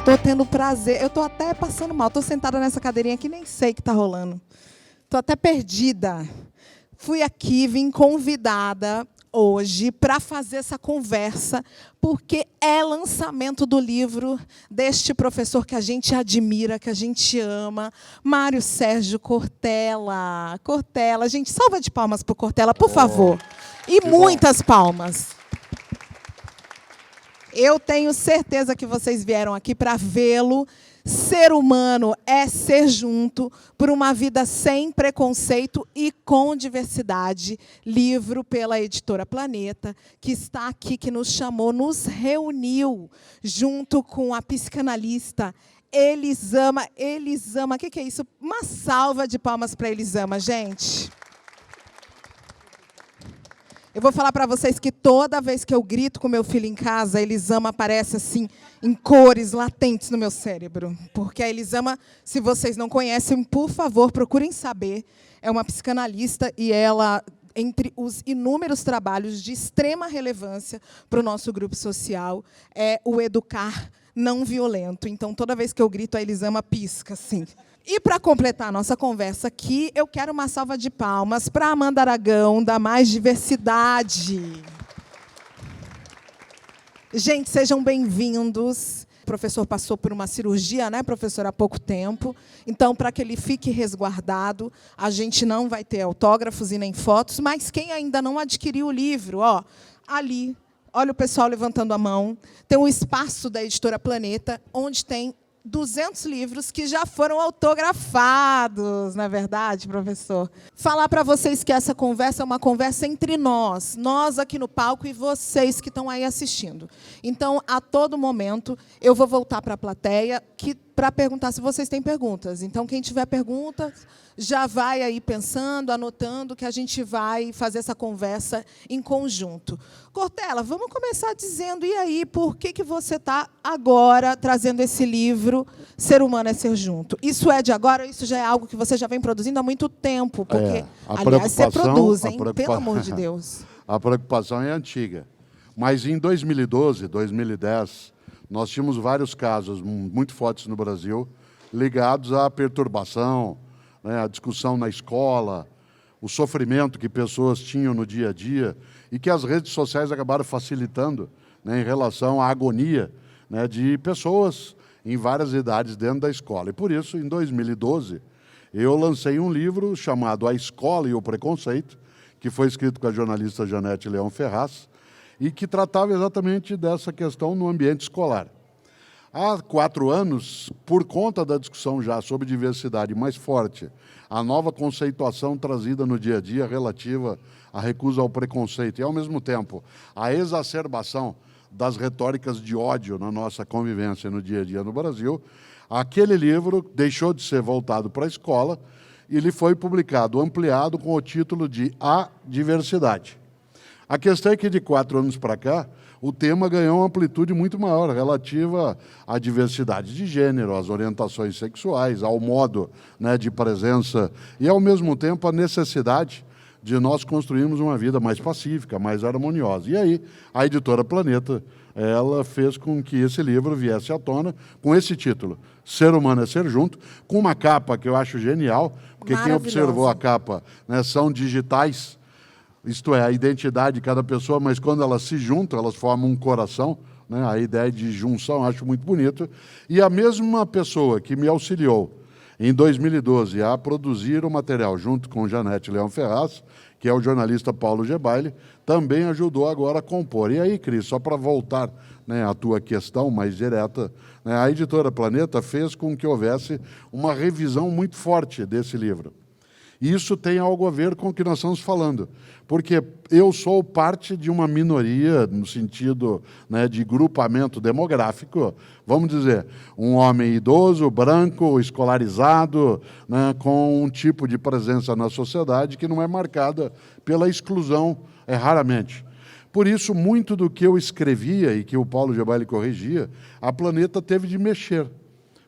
Tô tendo prazer, eu tô até passando mal, tô sentada nessa cadeirinha que nem sei o que tá rolando. Tô até perdida. Fui aqui, vim convidada hoje para fazer essa conversa, porque é lançamento do livro deste professor que a gente admira, que a gente ama, Mário Sérgio Cortella. Cortella, gente, salva de palmas para o Cortella, por favor. E muitas palmas. Eu tenho certeza que vocês vieram aqui para vê-lo. Ser humano é ser junto por uma vida sem preconceito e com diversidade. Livro pela editora Planeta, que está aqui, que nos chamou, nos reuniu junto com a psicanalista Elisama. Elisama, o que é isso? Uma salva de palmas para Elisama, gente. Eu vou falar para vocês que toda vez que eu grito com meu filho em casa, a Elisama aparece assim, em cores latentes no meu cérebro. Porque a Elisama, se vocês não conhecem, por favor, procurem saber. É uma psicanalista e ela, entre os inúmeros trabalhos de extrema relevância para o nosso grupo social, é o educar não violento. Então, toda vez que eu grito, a Elisama pisca, assim. E, para completar a nossa conversa aqui, eu quero uma salva de palmas para a Amanda Aragão, da Mais Diversidade. Gente, sejam bem-vindos. O professor passou por uma cirurgia, né, professor, há pouco tempo. Então, para que ele fique resguardado, a gente não vai ter autógrafos e nem fotos, mas quem ainda não adquiriu o livro, ó, ali, olha o pessoal levantando a mão, tem um espaço da editora Planeta, onde tem 200 livros que já foram autografados, não é verdade, professor? Falar para vocês que essa conversa é uma conversa entre nós aqui no palco e vocês que estão aí assistindo. Então, a todo momento, eu vou voltar para a plateia para perguntar se vocês têm perguntas. Então, quem tiver perguntas, já vai aí pensando, anotando, que a gente vai fazer essa conversa em conjunto. Cortella, vamos começar dizendo, e aí, por que você está agora trazendo esse livro, Ser Humano é Ser Junto? Isso é de agora, isso já é algo que você já vem produzindo há muito tempo, porque, aliás, você produz, hein? Pelo amor de Deus. A preocupação é antiga. Mas, em 2012, 2010, nós tínhamos vários casos muito fortes no Brasil, ligados à perturbação, né, a discussão na escola, o sofrimento que pessoas tinham no dia a dia e que as redes sociais acabaram facilitando, né, em relação à agonia, né, de pessoas em várias idades dentro da escola. E, por isso, em 2012, eu lancei um livro chamado A Escola e o Preconceito, que foi escrito com a jornalista Janete Leão Ferraz, e que tratava exatamente dessa questão no ambiente escolar. Há 4 anos, por conta da discussão já sobre diversidade mais forte, a nova conceituação trazida no dia a dia relativa à recusa ao preconceito e, ao mesmo tempo, a exacerbação das retóricas de ódio na nossa convivência no dia a dia no Brasil, aquele livro deixou de ser voltado para a escola e ele foi publicado, ampliado, com o título de A Diversidade. A questão é que, de 4 anos para cá, o tema ganhou uma amplitude muito maior relativa à diversidade de gênero, às orientações sexuais, ao modo, né, de presença e, ao mesmo tempo, a necessidade de nós construirmos uma vida mais pacífica, mais harmoniosa. E aí, a editora Planeta, ela fez com que esse livro viesse à tona com esse título, Ser Humano é Ser Junto, com uma capa que eu acho genial, porque quem observou a capa, né, são digitais, isto é, a identidade de cada pessoa, mas quando elas se juntam, elas formam um coração, né? A ideia de junção, acho muito bonito. E a mesma pessoa que me auxiliou em 2012 a produzir o material, junto com Janete Leão Ferraz, que é o jornalista Paulo Gebaile, também ajudou agora a compor. E aí, Cris, só para voltar, né, à tua questão mais direta, né, a editora Planeta fez com que houvesse uma revisão muito forte desse livro. Isso tem algo a ver com o que nós estamos falando, porque eu sou parte de uma minoria, no sentido, né, de grupamento demográfico, vamos dizer, um homem idoso, branco, escolarizado, né, com um tipo de presença na sociedade que não é marcada pela exclusão, raramente. Por isso, muito do que eu escrevia e que o Paulo Gebaile corrigia, a Planeta teve de mexer.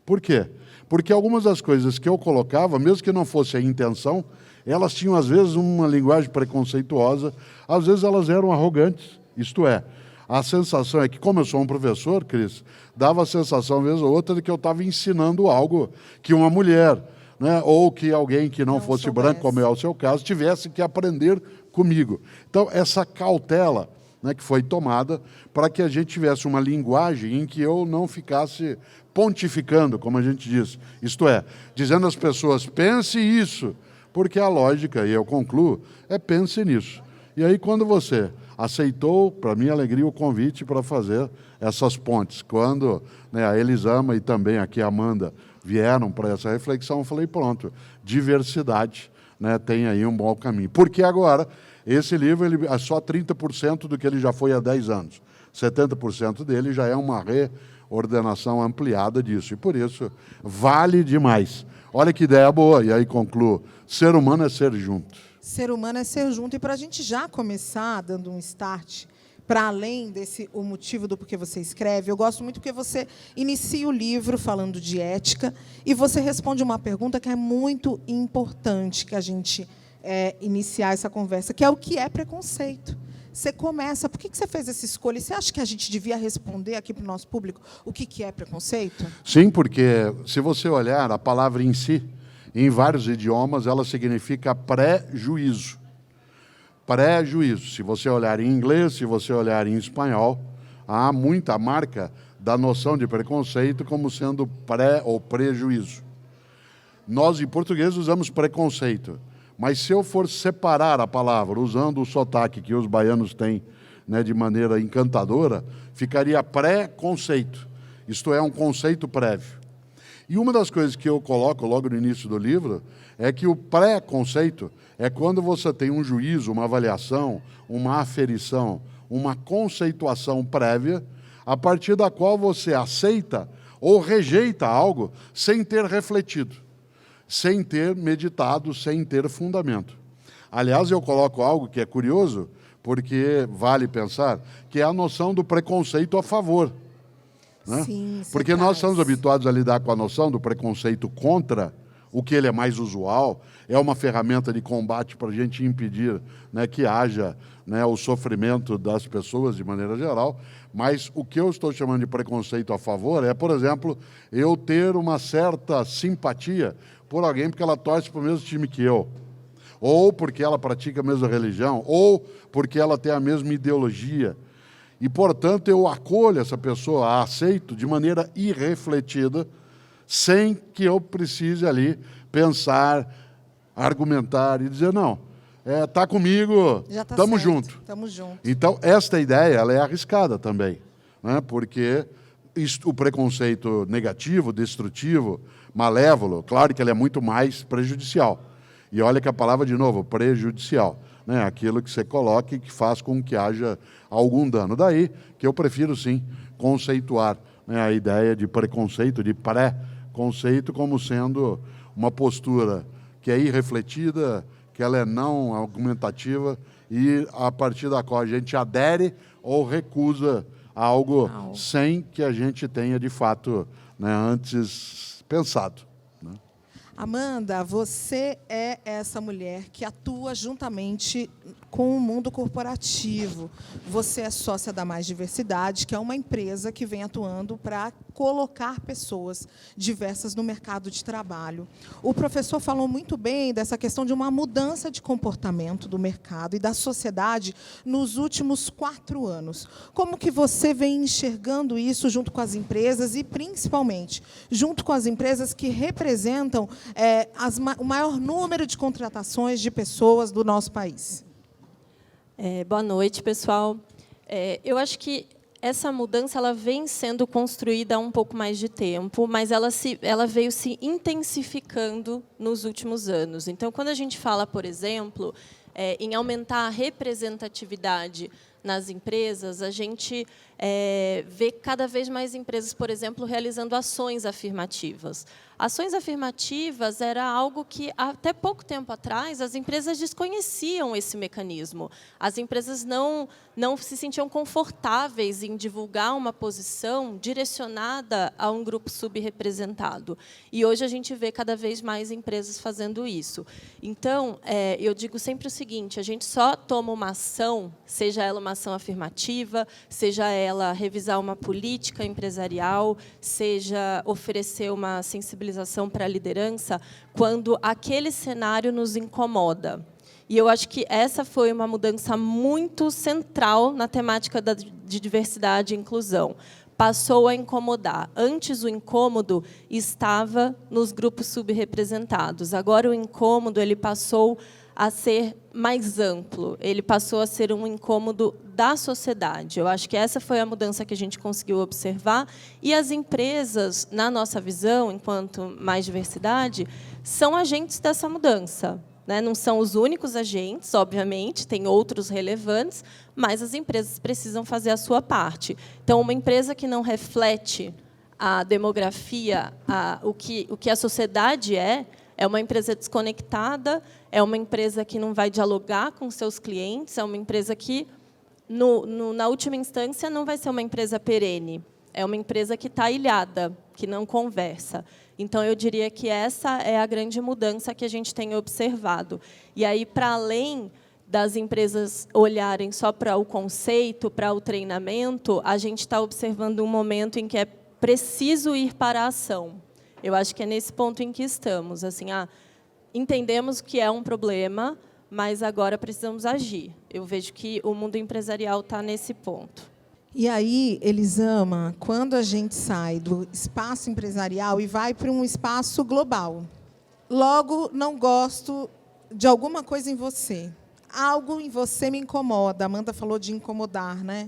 Por quê? Porque algumas das coisas que eu colocava, mesmo que não fosse a intenção, elas tinham, às vezes, uma linguagem preconceituosa, às vezes elas eram arrogantes, isto é, a sensação é que, como eu sou um professor, Cris, dava a sensação, vez ou outra, de que eu estava ensinando algo que uma mulher, né, ou que alguém que não fosse branco, como é o seu caso, tivesse que aprender comigo. Então, essa cautela, né, que foi tomada para que a gente tivesse uma linguagem em que eu não ficasse pontificando, como a gente diz. Isto é, dizendo às pessoas, pense isso, porque a lógica, e eu concluo, é pense nisso. E aí, quando você aceitou, para minha alegria, o convite para fazer essas pontes, quando, né, a Elisama e também aqui a Amanda vieram para essa reflexão, eu falei, pronto, diversidade, né, tem aí um bom caminho. Porque agora, esse livro ele é só 30% do que ele já foi há 10 anos. 70% dele já é uma reordenação ampliada disso. E, por isso, vale demais. Olha que ideia boa. E aí concluo, ser humano é ser junto. Ser humano é ser junto. E para a gente já começar dando um start, para além desse o motivo do porquê você escreve, eu gosto muito porque você inicia o livro falando de ética e você responde uma pergunta que é muito importante que a gente iniciar essa conversa, que é o que é preconceito. Você começa, por que você fez essa escolha? E você acha que a gente devia responder aqui para o nosso público o que é preconceito? Sim, porque se você olhar a palavra em si, em vários idiomas, ela significa pré-juízo. Pré-juízo. Se você olhar em inglês, se você olhar em espanhol, há muita marca da noção de preconceito como sendo pré ou prejuízo. Nós, em português, usamos preconceito. Mas se eu for separar a palavra, usando o sotaque que os baianos têm, né, de maneira encantadora, ficaria pré-conceito. Isto é, um conceito prévio. E uma das coisas que eu coloco logo no início do livro é que o pré-conceito é quando você tem um juízo, uma avaliação, uma aferição, uma conceituação prévia, a partir da qual você aceita ou rejeita algo sem ter refletido, sem ter meditado, sem ter fundamento. Aliás, eu coloco algo que é curioso, porque vale pensar, que é a noção do preconceito a favor. Né? Sim, porque nós estamos habituados a lidar com a noção do preconceito contra, o que ele é mais usual, é uma ferramenta de combate para a gente impedir, né, que haja, né, o sofrimento das pessoas de maneira geral, mas o que eu estou chamando de preconceito a favor é, por exemplo, eu ter uma certa simpatia por alguém porque ela torce para o mesmo time que eu, ou porque ela pratica a mesma religião, ou porque ela tem a mesma ideologia. E, portanto, eu acolho essa pessoa, a aceito de maneira irrefletida, sem que eu precise ali pensar, argumentar e dizer, não, está comigo, estamos juntos. Estamos juntos. Então, esta ideia ela é arriscada também, né? Porque o preconceito negativo, destrutivo, malévolo, claro que ele é muito mais prejudicial. E olha que a palavra, de novo, prejudicial, né? Aquilo que você coloca e que faz com que haja algum dano. Daí que eu prefiro, sim, conceituar, né, a ideia de preconceito, de pré-conceito, como sendo uma postura que é irrefletida, que ela é não argumentativa e a partir da qual a gente adere ou recusa algo sem que a gente tenha, de fato, né, antes pensado. Né? Amanda, você é essa mulher que atua juntamente com o mundo corporativo. Você é sócia da Mais Diversidade, que é uma empresa que vem atuando para colocar pessoas diversas no mercado de trabalho. O professor falou muito bem dessa questão de uma mudança de comportamento do mercado e da sociedade nos últimos 4 anos. Como que você vem enxergando isso junto com as empresas e, principalmente, junto com as empresas que representam o maior número de contratações de pessoas do nosso país? Boa noite, pessoal. Eu acho que essa mudança ela vem sendo construída há um pouco mais de tempo, mas ela veio se intensificando nos últimos anos. Então, quando a gente fala, por exemplo, em aumentar a representatividade nas empresas, a gente vê cada vez mais empresas, por exemplo, realizando ações afirmativas. Ações afirmativas era algo que, até pouco tempo atrás, as empresas desconheciam esse mecanismo. As empresas não se sentiam confortáveis em divulgar uma posição direcionada a um grupo subrepresentado. E hoje a gente vê cada vez mais empresas fazendo isso. Então, eu digo sempre o seguinte, a gente só toma uma ação, seja ela uma ação afirmativa, seja ela revisar uma política empresarial, seja oferecer uma sensibilização para a liderança, quando aquele cenário nos incomoda. E eu acho que essa foi uma mudança muito central na temática de diversidade e inclusão. Passou a incomodar. Antes, o incômodo estava nos grupos subrepresentados. Agora, o incômodo ele passou a ser mais amplo. Ele passou a ser um incômodo da sociedade. Eu acho que essa foi a mudança que a gente conseguiu observar. E as empresas, na nossa visão, enquanto mais diversidade, são agentes dessa mudança. Não são os únicos agentes, obviamente, tem outros relevantes, mas as empresas precisam fazer a sua parte. Então, uma empresa que não reflete a demografia, o que a sociedade é uma empresa desconectada, é uma empresa que não vai dialogar com seus clientes, é uma empresa que, na última instância, não vai ser uma empresa perene, é uma empresa que está ilhada, que não conversa. Então, eu diria que essa é a grande mudança que a gente tem observado. E aí, para além das empresas olharem só para o conceito, para o treinamento, a gente está observando um momento em que é preciso ir para a ação. Eu acho que é nesse ponto em que estamos. Assim, entendemos que é um problema, mas agora precisamos agir. Eu vejo que o mundo empresarial está nesse ponto. E aí, Elisama, quando a gente sai do espaço empresarial e vai para um espaço global, logo não gosto de alguma coisa em você. Algo em você me incomoda. A Amanda falou de incomodar, né?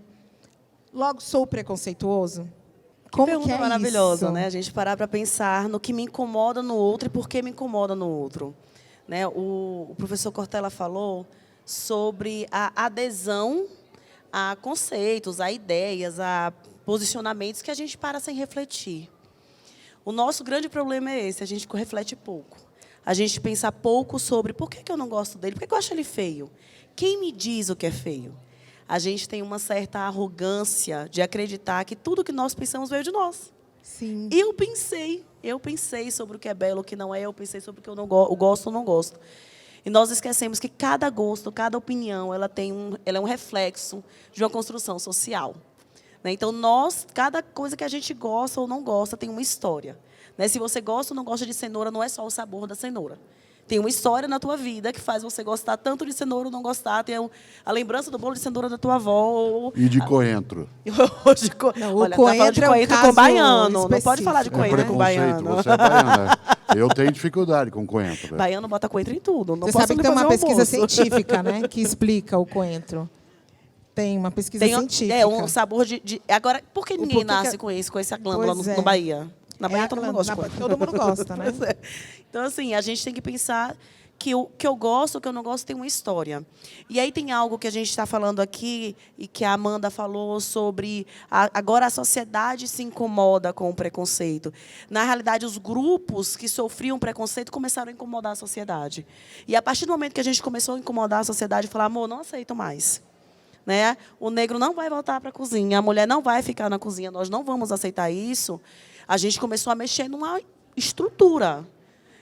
Logo sou preconceituoso? Que pergunta maravilhosa, isso? né? A gente parar para pensar no que me incomoda no outro e por que me incomoda no outro. Né? O professor Cortella falou sobre a adesão a conceitos, a ideias, a posicionamentos que a gente para sem refletir. O nosso grande problema é esse, a gente reflete pouco. A gente pensa pouco sobre por que eu não gosto dele, por que eu acho ele feio? Quem me diz o que é feio? A gente tem uma certa arrogância de acreditar que tudo que nós pensamos veio de nós. Sim. Eu pensei sobre o que é belo, o que não é, eu pensei sobre o que eu não gosto ou não gosto. E nós esquecemos que cada gosto, cada opinião, ela é um reflexo de uma construção social. Né? Então, cada coisa que a gente gosta ou não gosta tem uma história. Né? Se você gosta ou não gosta de cenoura, não é só o sabor da cenoura. Tem uma história na tua vida que faz você gostar tanto de cenoura ou não gostar. Tem a lembrança do bolo de cenoura da tua avó. E de coentro. Não, olha, o tá falando de coentro é um coentro caso com baiano. Não pode específico. falar de coentro com baiano. Você é baiano, né? Eu tenho dificuldade com coentro. Né? Baiano bota coentro em tudo. Não Você posso sabe que lhe tem uma fazer pesquisa almoço. científica, né, que explica o coentro. Tem uma pesquisa científica. É um sabor de... Agora, por que ninguém porquê nasce que- com isso, com essa glândula Pois no é. Bahia? Na Bahia todo mundo gosta de glândula, coentro. todo mundo gosta, né? Pois é. Então, assim, a gente tem que pensar que o que eu gosto, o que eu não gosto, tem uma história. E aí tem algo que a gente está falando aqui, e que a Amanda falou sobre... agora a sociedade se incomoda com o preconceito. Na realidade, os grupos que sofriam preconceito começaram a incomodar a sociedade. E a partir do momento que a gente começou a incomodar a sociedade, falar, amor, não aceito mais. Né? O negro não vai voltar para a cozinha, a mulher não vai ficar na cozinha, nós não vamos aceitar isso. A gente começou a mexer numa estrutura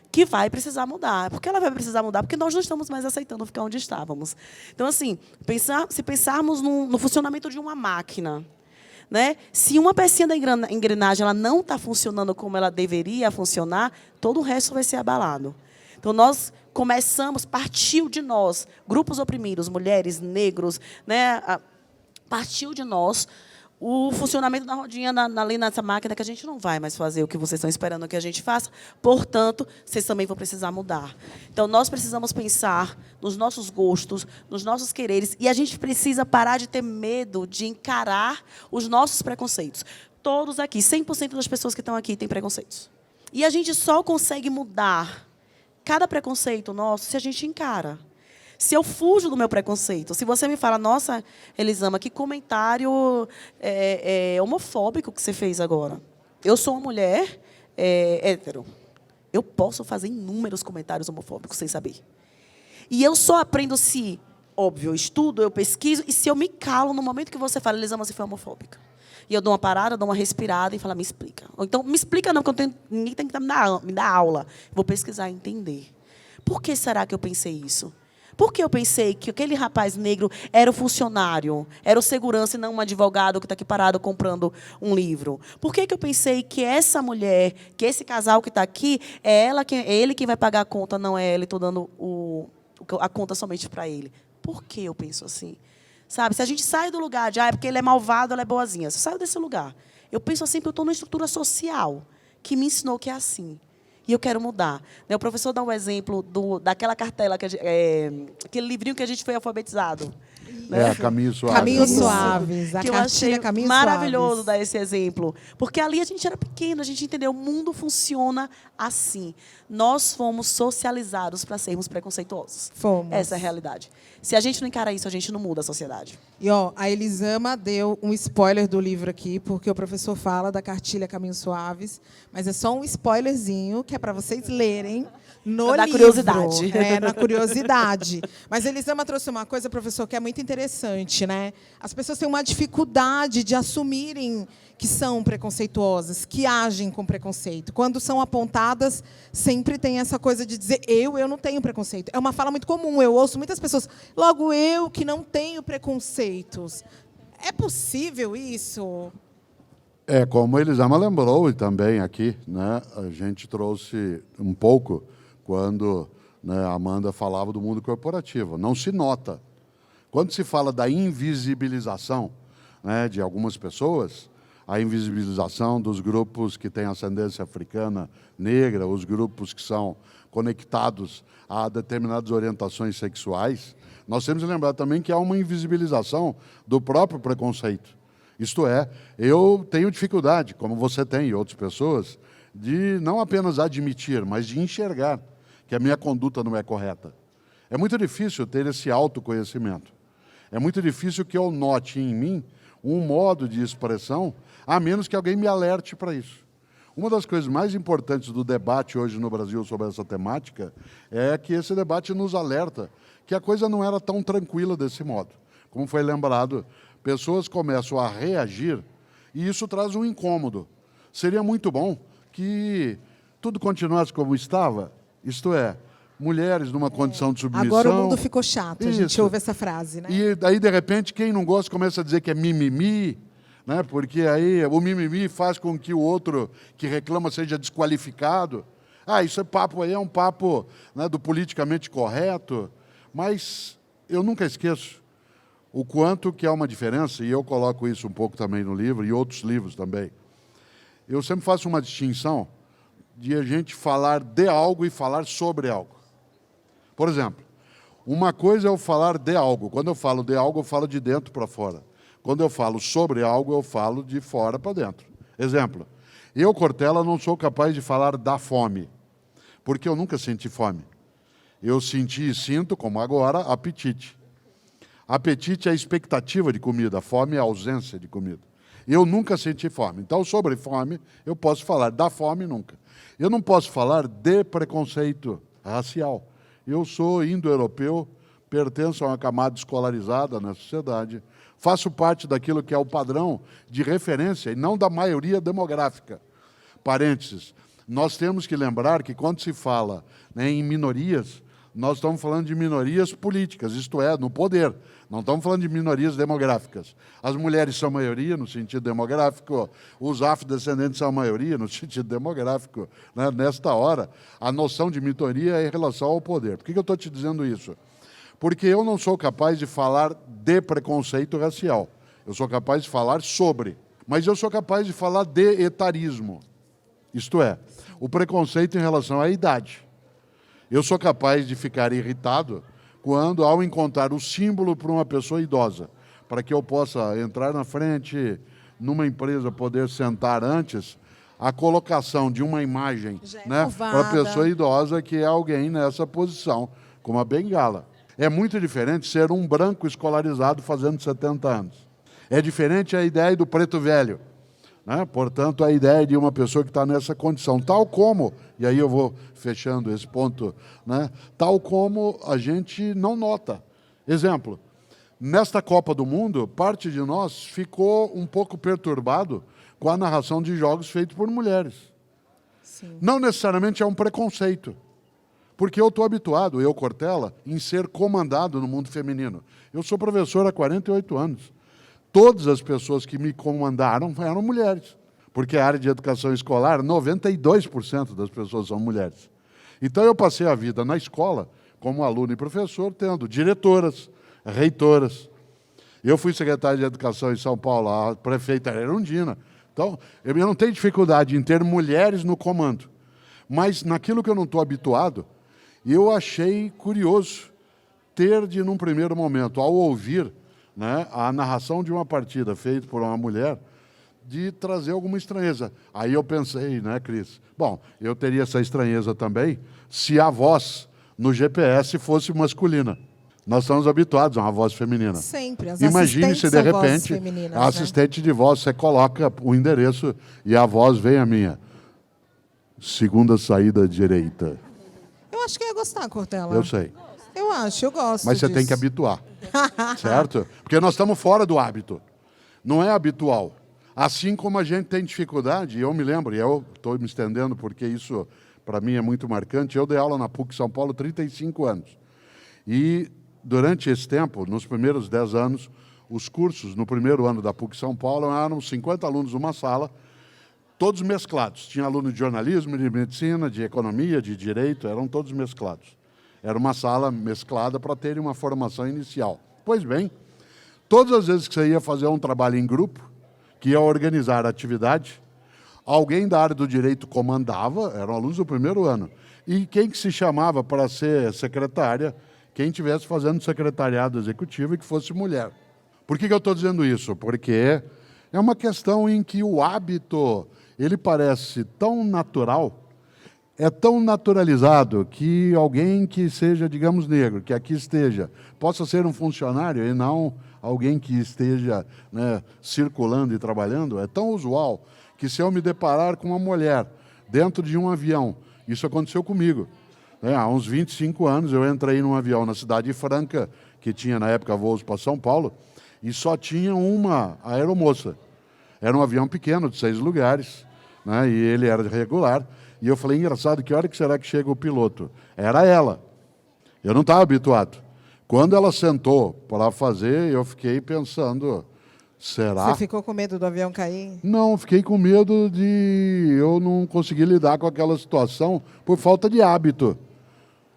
que vai precisar mudar. Por que ela vai precisar mudar? Porque nós não estamos mais aceitando ficar onde estávamos. Então, assim, se pensarmos no funcionamento de uma máquina, né? Se uma pecinha da engrenagem ela não está funcionando como ela deveria funcionar, todo o resto vai ser abalado. Então, nós partiu de nós, grupos oprimidos, mulheres, negros, né? Partiu de nós o funcionamento da rodinha ali nessa máquina, que a gente não vai mais fazer o que vocês estão esperando que a gente faça. Portanto, vocês também vão precisar mudar. Então, nós precisamos pensar nos nossos gostos, nos nossos quereres, e a gente precisa parar de ter medo de encarar os nossos preconceitos. Todos aqui, 100% das pessoas que estão aqui têm preconceitos. E a gente só consegue mudar cada preconceito nosso se a gente encara. Se eu fujo do meu preconceito, se você me fala, nossa, Elisama, que comentário homofóbico que você fez agora. Eu sou uma mulher hétero. Eu posso fazer inúmeros comentários homofóbicos sem saber. E eu só aprendo se, óbvio, eu estudo, eu pesquiso, e se eu me calo no momento que você fala, Elisama, você foi homofóbica. E eu dou uma parada, dou uma respirada e falo, me explica. Ou então, me explica não, porque ninguém tem que me dar aula. Vou pesquisar e entender. Por que será que eu pensei isso? Por que eu pensei que aquele rapaz negro era o funcionário, era o segurança e não um advogado que está aqui parado comprando um livro? Por que eu pensei que essa mulher, que esse casal que está aqui, é ele quem vai pagar a conta, não é ela, e estou dando a conta somente para ele? Por que eu penso assim? Sabe, se a gente sai do lugar de, é porque ele é malvado, ela é boazinha. Se eu saio desse lugar, eu penso assim, porque eu estou numa estrutura social que me ensinou que é assim. E eu quero mudar. O professor dá um exemplo daquela cartela, aquele livrinho que a gente foi alfabetizado. Né? Caminhos Suaves. Caminhos Suaves. A que eu achei cartilha Caminhos maravilhoso Suaves. dar esse exemplo. Porque ali a gente era pequeno, a gente entendeu, o mundo funciona assim. Nós fomos socializados para sermos preconceituosos. Fomos. Essa é a realidade. Se a gente não encara isso, a gente não muda a sociedade. E a Elisama deu um spoiler do livro aqui, porque o professor fala da cartilha Caminhos Suaves, mas é só um spoilerzinho que é para vocês lerem no livro. Curiosidade. Na curiosidade. Mas a Elisama trouxe uma coisa, professor, que é muito interessante, né? As pessoas têm uma dificuldade de assumirem que são preconceituosas, que agem com preconceito. Quando são apontadas, sempre tem essa coisa de dizer, eu não tenho preconceito. É uma fala muito comum, eu ouço muitas pessoas, logo eu que não tenho preconceitos. É possível isso? Como a Elisama lembrou, e também aqui, né, a gente trouxe um pouco quando, né, a Amanda falava do mundo corporativo. Não se nota. Quando se fala da invisibilização, né, de algumas pessoas, a invisibilização dos grupos que têm ascendência africana, negra, os grupos que são conectados a determinadas orientações sexuais, nós temos que lembrar também que há uma invisibilização do próprio preconceito. Isto é, eu tenho dificuldade, como você tem e outras pessoas, de não apenas admitir, mas de enxergar que a minha conduta não é correta. É muito difícil ter esse autoconhecimento. É muito difícil que eu note em mim um modo de expressão, a menos que alguém me alerte para isso. Uma das coisas mais importantes do debate hoje no Brasil sobre essa temática é que esse debate nos alerta que a coisa não era tão tranquila desse modo. Como foi lembrado, pessoas começam a reagir e isso traz um incômodo. Seria muito bom que tudo continuasse como estava, isto é, mulheres numa condição de submissão. Agora o mundo ficou chato, a gente Isso. ouve essa frase, né? E daí, de repente, quem não gosta começa a dizer que é mimimi, né? Porque aí o mimimi faz com que o outro que reclama seja desqualificado. Isso é um papo, né, do politicamente correto, mas eu nunca esqueço o quanto que há uma diferença, e eu coloco isso um pouco também no livro, e outros livros também. Eu sempre faço uma distinção de a gente falar de algo e falar sobre algo. Por exemplo, uma coisa é eu falar de algo. Quando eu falo de algo, eu falo de dentro para fora. Quando eu falo sobre algo, eu falo de fora para dentro. Exemplo, eu, Cortella, não sou capaz de falar da fome, porque eu nunca senti fome. Eu senti e sinto, como agora, apetite. Apetite é a expectativa de comida, fome é a ausência de comida. Eu nunca senti fome. Então, sobre fome, eu posso falar da fome, nunca. Eu não posso falar de preconceito racial. Eu sou indo-europeu, pertenço a uma camada escolarizada na sociedade, faço parte daquilo que é o padrão de referência e não da maioria demográfica. Parênteses, nós temos que lembrar que quando se fala, né, em minorias, nós estamos falando de minorias políticas, isto é, no poder. Não estamos falando de minorias demográficas. As mulheres são maioria no sentido demográfico, os afrodescendentes são a maioria no sentido demográfico. Né? Nesta hora, a noção de minoria é em relação ao poder. Por que eu estou te dizendo isso? Porque eu não sou capaz de falar de preconceito racial. Eu sou capaz de falar sobre. Mas eu sou capaz de falar de etarismo. Isto é, o preconceito em relação à idade. Eu sou capaz de ficar irritado quando, ao encontrar o símbolo para uma pessoa idosa, para que eu possa entrar na frente, numa empresa, poder sentar antes, a colocação de uma imagem, né, para a pessoa idosa, que é alguém nessa posição, com uma bengala. É muito diferente ser um branco escolarizado fazendo 70 anos. É diferente a ideia do preto velho, né? Portanto, a ideia de uma pessoa que está nessa condição, tal como, e aí eu vou fechando esse ponto, né? Tal como a gente não nota. Exemplo, nesta Copa do Mundo, parte de nós ficou um pouco perturbado com a narração de jogos feitos por mulheres. Sim. Não necessariamente é um preconceito, porque eu estou habituado, eu, Cortella, em ser comandado no mundo feminino. Eu sou professor há 48 anos. Todas as pessoas que me comandaram eram mulheres, porque a área de educação escolar, 92% das pessoas são mulheres. Então, eu passei a vida na escola, como aluno e professor, tendo diretoras, reitoras. Eu fui secretário de Educação em São Paulo, a prefeita era Erundina. Então, eu não tenho dificuldade em ter mulheres no comando. Mas, naquilo que eu não estou habituado, eu achei curioso ter de, num primeiro momento, ao ouvir, né, a narração de uma partida feita por uma mulher, de trazer alguma estranheza. Aí eu pensei, né, Cris? Bom, eu teria essa estranheza também se a voz no GPS fosse masculina. Nós estamos habituados a uma voz feminina. Sempre. As Imagine se, de assistentes são vozes repente, femininas, a né? assistente de voz, você coloca o endereço e a voz vem a minha. Segunda saída direita. Eu acho que eu ia gostar, Cortella. Eu sei. Eu gosto Mas você disso. tem que habituar. Certo? Porque nós estamos fora do hábito. Não é habitual. Assim como a gente tem dificuldade, eu me lembro, e eu estou me estendendo porque isso, para mim, é muito marcante, eu dei aula na PUC São Paulo 35 anos. E, durante esse tempo, nos primeiros 10 anos, os cursos, no primeiro ano da PUC São Paulo, eram 50 alunos numa sala, todos mesclados. Tinha aluno de jornalismo, de medicina, de economia, de direito, eram todos mesclados. Era uma sala mesclada para terem uma formação inicial. Pois bem, todas as vezes que você ia fazer um trabalho em grupo, que ia organizar a atividade, alguém da área do direito comandava, eram alunos do primeiro ano, e quem que se chamava para ser secretária, quem estivesse fazendo secretariado executivo e que fosse mulher. Por que eu estou dizendo isso? Porque é uma questão em que o hábito, ele parece tão natural, é tão naturalizado que alguém que seja, digamos, negro, que aqui esteja, possa ser um funcionário e não alguém que esteja, né, circulando e trabalhando. É tão usual que, se eu me deparar com uma mulher dentro de um avião, isso aconteceu comigo. Há uns 25 anos eu entrei num avião na Cidade Franca, que tinha na época voos para São Paulo, e só tinha uma aeromoça. Era um avião pequeno, de 6 lugares, né, e ele era regular. E eu falei, engraçado, que hora que será que chega o piloto? Era ela. Eu não estava habituado. Quando ela sentou para fazer, eu fiquei pensando, será? Você ficou com medo do avião cair? Não, fiquei com medo de eu não conseguir lidar com aquela situação por falta de hábito.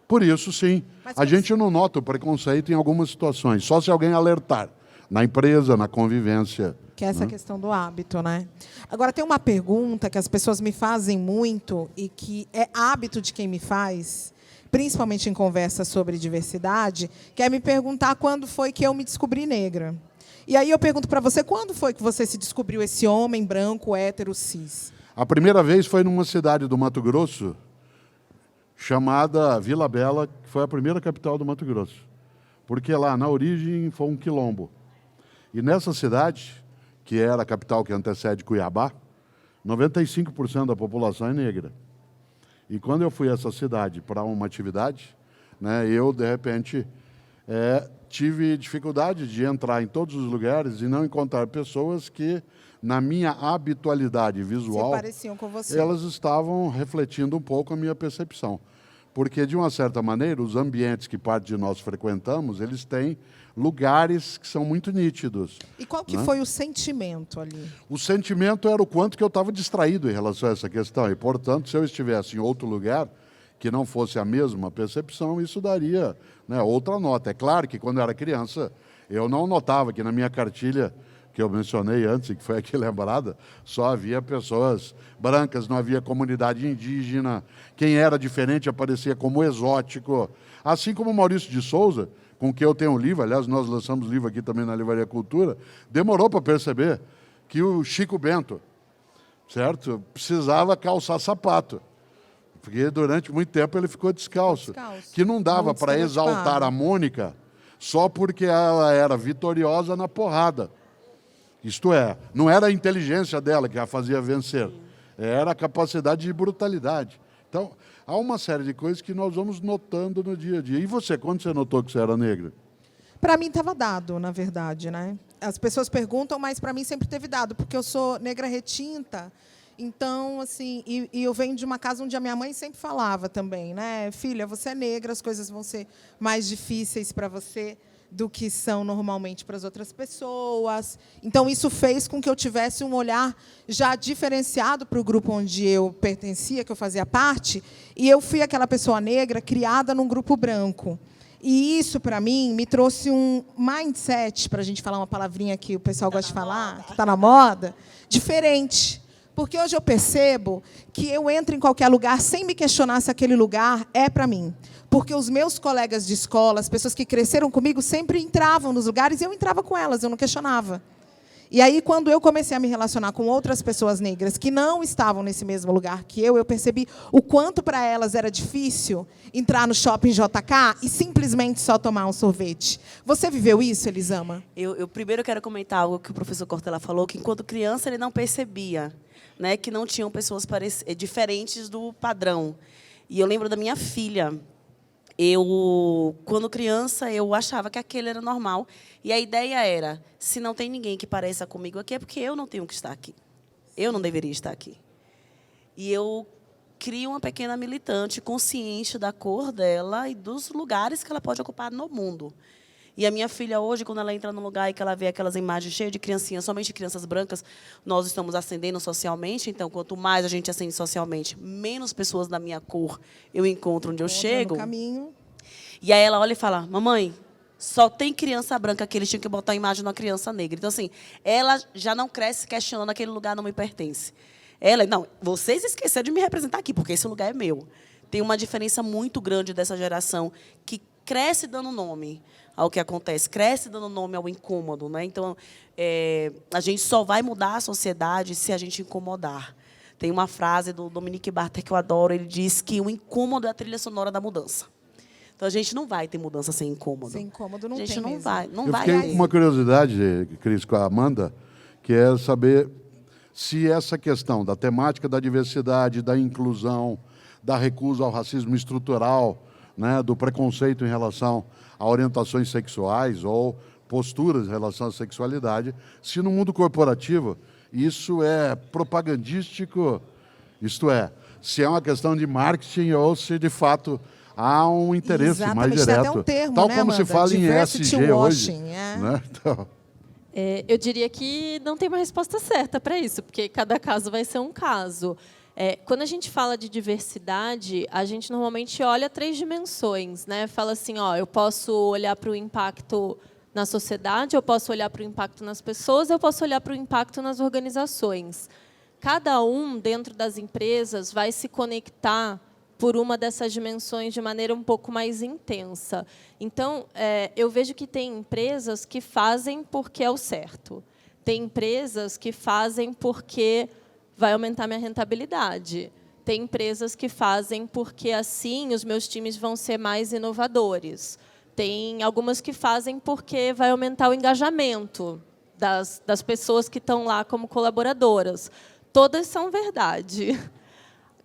Por isso, sim, a gente não nota o preconceito em algumas situações, só se alguém alertar, na empresa, na convivência. Que é essa questão do hábito, né? Agora, tem uma pergunta que as pessoas me fazem muito e que é hábito de quem me faz, principalmente em conversas sobre diversidade, que é me perguntar quando foi que eu me descobri negra. E aí eu pergunto para você, quando foi que você se descobriu esse homem branco, hétero, cis? A primeira vez foi numa cidade do Mato Grosso, chamada Vila Bela, que foi a primeira capital do Mato Grosso. Porque lá, na origem, foi um quilombo. E nessa cidade, que era a capital que antecede Cuiabá, 95% da população é negra. E quando eu fui a essa cidade para uma atividade, né, eu, de repente, tive dificuldade de entrar em todos os lugares e não encontrar pessoas que, na minha habitualidade visual, se pareciam com você. Elas estavam refletindo um pouco a minha percepção. Porque, de uma certa maneira, os ambientes que parte de nós frequentamos, eles têm lugares que são muito nítidos. E qual que né? foi o sentimento ali? O sentimento era o quanto que eu estava distraído em relação a essa questão. E, portanto, se eu estivesse em outro lugar que não fosse a mesma percepção, isso daria, né, outra nota. É claro que, quando eu era criança, eu não notava que na minha cartilha, que eu mencionei antes, que foi aqui lembrada, só havia pessoas brancas, não havia comunidade indígena. Quem era diferente aparecia como exótico. Assim como Maurício de Souza, com quem eu tenho um livro, aliás, nós lançamos livro aqui também na Livraria Cultura, demorou para perceber que o Chico Bento, certo, precisava calçar sapato. Porque durante muito tempo ele ficou descalço. Que não dava para exaltar a Mônica só porque ela era vitoriosa na porrada. Isto é, não era a inteligência dela que a fazia vencer, era a capacidade de brutalidade. Então, há uma série de coisas que nós vamos notando no dia a dia. E você, quando você notou que você era negra? Para mim estava dado, na verdade, né? As pessoas perguntam, mas para mim sempre teve dado, porque eu sou negra retinta. Então, assim, e eu venho de uma casa onde a minha mãe sempre falava também, né? Filha, você é negra, as coisas vão ser mais difíceis para você do que são normalmente para as outras pessoas. Então, isso fez com que eu tivesse um olhar já diferenciado para o grupo onde eu pertencia, que eu fazia parte, e eu fui aquela pessoa negra criada num grupo branco. E isso, para mim, me trouxe um mindset, para a gente falar uma palavrinha que o pessoal gosta de falar, que está na moda, diferente. Porque hoje eu percebo que eu entro em qualquer lugar sem me questionar se aquele lugar é para mim. Porque os meus colegas de escola, as pessoas que cresceram comigo, sempre entravam nos lugares e eu entrava com elas, eu não questionava. E aí, quando eu comecei a me relacionar com outras pessoas negras que não estavam nesse mesmo lugar que eu percebi o quanto para elas era difícil entrar no shopping JK e simplesmente só tomar um sorvete. Você viveu isso, Elisama? Eu primeiro quero comentar algo que o professor Cortella falou, que enquanto criança ele não percebia, né, que não tinham pessoas diferentes do padrão. E eu lembro da minha filha. Quando criança, eu achava que aquele era normal. E a ideia era, se não tem ninguém que pareça comigo aqui, é porque eu não tenho que estar aqui. Eu não deveria estar aqui. E eu crio uma pequena militante consciente da cor dela e dos lugares que ela pode ocupar no mundo. E a minha filha hoje, quando ela entra num lugar e que ela vê aquelas imagens cheias de criancinhas, somente crianças brancas, nós estamos ascendendo socialmente. Então, quanto mais a gente ascende socialmente, menos pessoas da minha cor eu encontro onde eu chego. No caminho. E aí ela olha e fala, mamãe, só tem criança branca que eles tinham que botar a imagem de uma criança negra. Então, assim, ela já não cresce questionando aquele lugar não me pertence. Ela, não, vocês esqueceram de me representar aqui, porque esse lugar é meu. Tem uma diferença muito grande dessa geração que cresce dando nome ao que acontece, cresce dando nome ao incômodo, né? Então, a gente só vai mudar a sociedade se a gente incomodar. Tem uma frase do Dominique Barter que eu adoro, ele diz que o incômodo é a trilha sonora da mudança. Então, a gente não vai ter mudança sem incômodo. Sem incômodo não tem. A gente não mesmo. vai. Não Eu vai fiquei ter. com uma curiosidade, Cris, com a Amanda, que é saber se essa questão da temática da diversidade, da inclusão, da recusa ao racismo estrutural, né, do preconceito em relação a orientações sexuais ou posturas em relação à sexualidade, se no mundo corporativo isso é propagandístico, isto é, se é uma questão de marketing ou se, de fato, há um interesse mais direto. Tem até um termo, tal né, como Amanda? se fala em Diversity ESG hoje. washing, Né? Então, Eu diria que não tem uma resposta certa para isso, porque cada caso vai ser um caso. Quando a gente fala de diversidade, a gente normalmente olha 3 dimensões, né? Fala assim, eu posso olhar para o impacto na sociedade, eu posso olhar para o impacto nas pessoas, eu posso olhar para o impacto nas organizações. Cada um, dentro das empresas, vai se conectar por uma dessas dimensões de maneira um pouco mais intensa. Então, eu vejo que tem empresas que fazem porque é o certo. Tem empresas que fazem porque vai aumentar minha rentabilidade. Tem empresas que fazem porque, assim, os meus times vão ser mais inovadores. Tem algumas que fazem porque vai aumentar o engajamento das pessoas que estão lá como colaboradoras. Todas são verdade.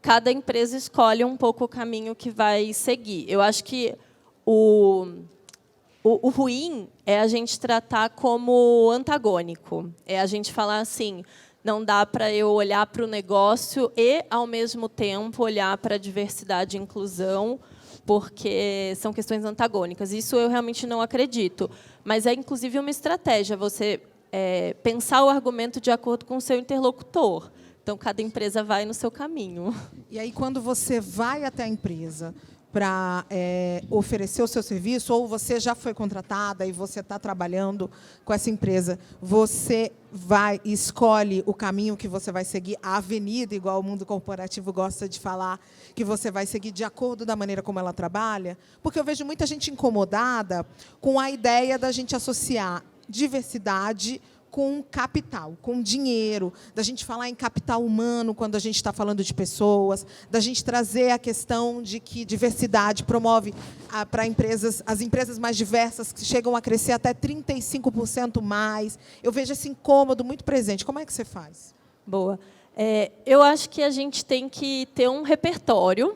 Cada empresa escolhe um pouco o caminho que vai seguir. Eu acho que o ruim é a gente tratar como antagônico. É a gente falar assim, não dá para eu olhar para o negócio e, ao mesmo tempo, olhar para a diversidade e inclusão, porque são questões antagônicas. Isso eu realmente não acredito. Mas é, inclusive, uma estratégia, você pensar o argumento de acordo com o seu interlocutor. Então, cada empresa vai no seu caminho. E aí, quando você vai até a empresa para oferecer o seu serviço, ou você já foi contratada e você está trabalhando com essa empresa, você vai e escolhe o caminho que você vai seguir, a avenida, igual o mundo corporativo gosta de falar, que você vai seguir de acordo da maneira como ela trabalha? Porque eu vejo muita gente incomodada com a ideia da gente associar diversidade com capital, com dinheiro, da gente falar em capital humano quando a gente está falando de pessoas, da gente trazer a questão de que diversidade promove para as empresas mais diversas, que chegam a crescer até 35% mais. Eu vejo esse incômodo muito presente. Como é que você faz? Boa. Eu acho que a gente tem que ter um repertório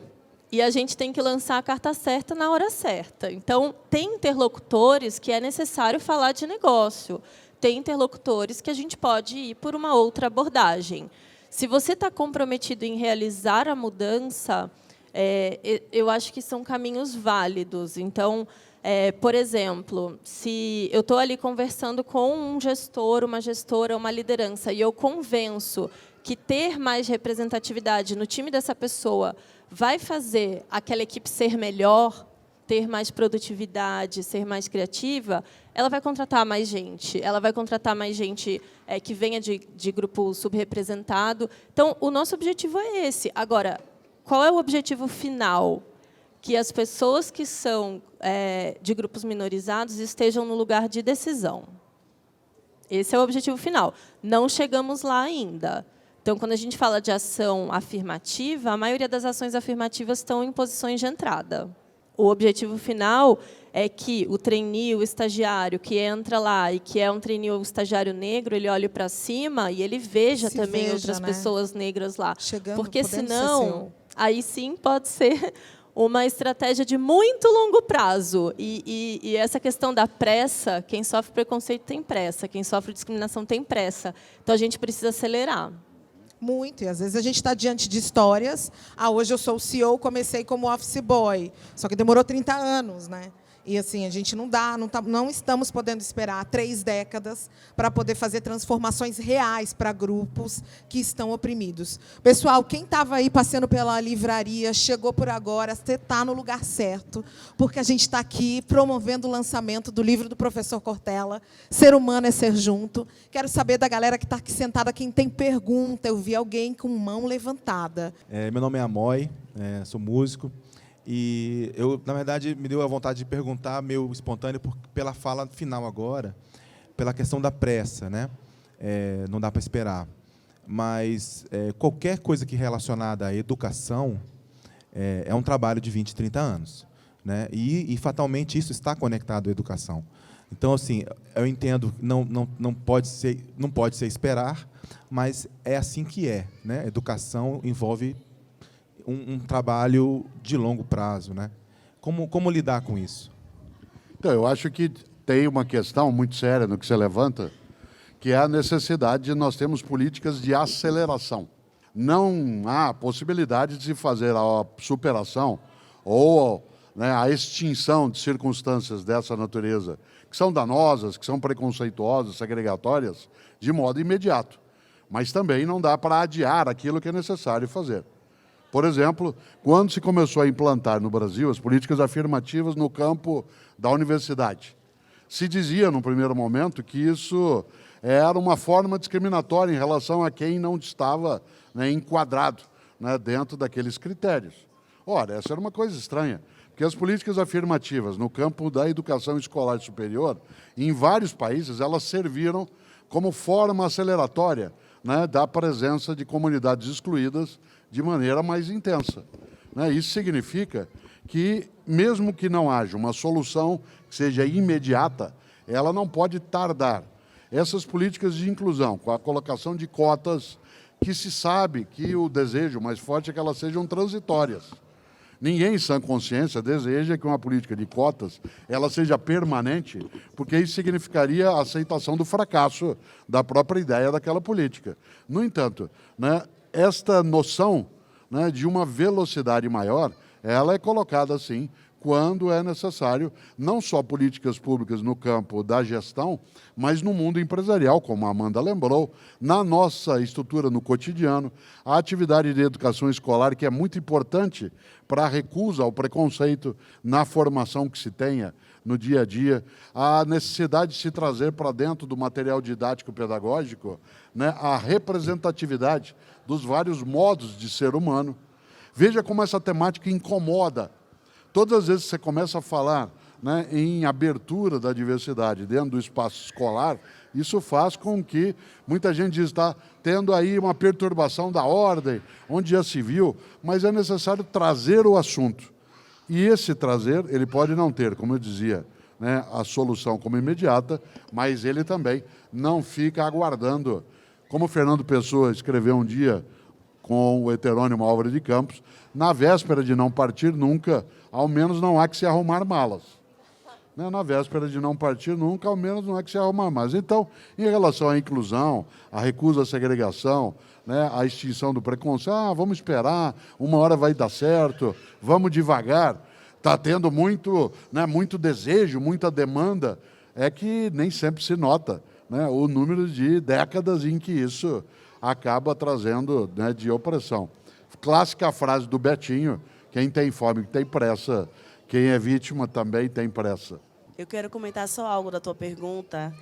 e a gente tem que lançar a carta certa na hora certa. Então, tem interlocutores que é necessário falar de negócio. Tem interlocutores que a gente pode ir por uma outra abordagem. Se você está comprometido em realizar a mudança, eu acho que são caminhos válidos. Então, por exemplo, se eu estou ali conversando com um gestor, uma gestora, uma liderança, e eu convenço que ter mais representatividade no time dessa pessoa vai fazer aquela equipe ser melhor, ter mais produtividade, ser mais criativa, ela vai contratar mais gente. Ela vai contratar mais gente que venha de grupo subrepresentado. Então, o nosso objetivo é esse. Agora, qual é o objetivo final? Que as pessoas que são de grupos minorizados estejam no lugar de decisão. Esse é o objetivo final. Não chegamos lá ainda. Então, quando a gente fala de ação afirmativa, a maioria das ações afirmativas estão em posições de entrada. O objetivo final é que o trainee, o estagiário que entra lá e que é um trainee ou estagiário negro, ele olhe para cima e ele veja também outras pessoas negras lá. Chegando, porque, senão, aí sim pode ser uma estratégia de muito longo prazo. E essa questão da pressa, quem sofre preconceito tem pressa, quem sofre discriminação tem pressa. Então, a gente precisa acelerar. Muito, e às vezes a gente está diante de histórias. Hoje eu sou o CEO, comecei como office boy, só que demorou 30 anos, né? E assim, a gente não estamos podendo esperar 3 décadas para poder fazer transformações reais para grupos que estão oprimidos. Pessoal, quem estava aí passeando pela livraria, chegou por agora, você está no lugar certo, porque a gente está aqui promovendo o lançamento do livro do professor Cortella, Ser Humano é Ser Junto. Quero saber da galera que está aqui sentada, quem tem pergunta. Eu vi alguém com mão levantada. Meu nome é Amoy, sou músico. E eu, na verdade, me deu a vontade de perguntar, meio espontâneo, pela fala final agora, pela questão da pressa, né? Não dá para esperar. Mas qualquer coisa que relacionada à educação é um trabalho de 20, 30 anos. Né? E, fatalmente, isso está conectado à educação. Então, assim, eu entendo que não pode ser esperar, mas é assim que é. Né? Educação envolve um trabalho de longo prazo, né? Como lidar com isso? Então, eu acho que tem uma questão muito séria no que você levanta, que é a necessidade de nós termos políticas de aceleração. Não há possibilidade de se fazer a superação ou a extinção de circunstâncias dessa natureza, que são danosas, que são preconceituosas, segregatórias, de modo imediato. Mas também não dá para adiar aquilo que é necessário fazer. Por exemplo, quando se começou a implantar no Brasil as políticas afirmativas no campo da universidade, se dizia, num primeiro momento, que isso era uma forma discriminatória em relação a quem não estava enquadrado dentro daqueles critérios. Ora, essa era uma coisa estranha, porque as políticas afirmativas no campo da educação escolar superior, em vários países, elas serviram como forma aceleratória da presença de comunidades excluídas de maneira mais intensa. Isso significa que, mesmo que não haja uma solução que seja imediata, ela não pode tardar. Essas políticas de inclusão, com a colocação de cotas, que se sabe que o desejo mais forte é que elas sejam transitórias. Ninguém, em sã consciência, deseja que uma política de cotas ela seja permanente, porque isso significaria a aceitação do fracasso da própria ideia daquela política. No entanto, esta noção de uma velocidade maior, ela é colocada, sim, quando é necessário, não só políticas públicas no campo da gestão, mas no mundo empresarial, como a Amanda lembrou, na nossa estrutura no cotidiano, a atividade de educação escolar, que é muito importante para a recusa ao preconceito na formação que se tenha no dia a dia, a necessidade de se trazer para dentro do material didático pedagógico a representatividade dos vários modos de ser humano. Veja como essa temática incomoda. Todas as vezes que você começa a falar né, em abertura da diversidade dentro do espaço escolar, isso faz com que muita gente diz está tendo aí uma perturbação da ordem, onde já se viu, mas é necessário trazer o assunto. E esse trazer, ele pode não ter, como eu dizia, né, a solução como imediata, mas ele também não fica aguardando. Como o Fernando Pessoa escreveu um dia com o heterônimo Álvaro de Campos, na véspera de não partir nunca, ao menos não há que se arrumar malas. Na véspera de não partir nunca, ao menos não há que se arrumar malas. Então, em relação à inclusão, à recusa à segregação, né, à extinção do preconceito, vamos esperar, uma hora vai dar certo, vamos devagar. Está tendo muito, né, muito desejo, muita demanda, é que nem sempre se nota, né, o número de décadas em que isso acaba trazendo, né, de opressão. Clássica frase do Betinho, quem tem fome tem pressa, quem é vítima também tem pressa. Eu quero comentar só algo da tua pergunta,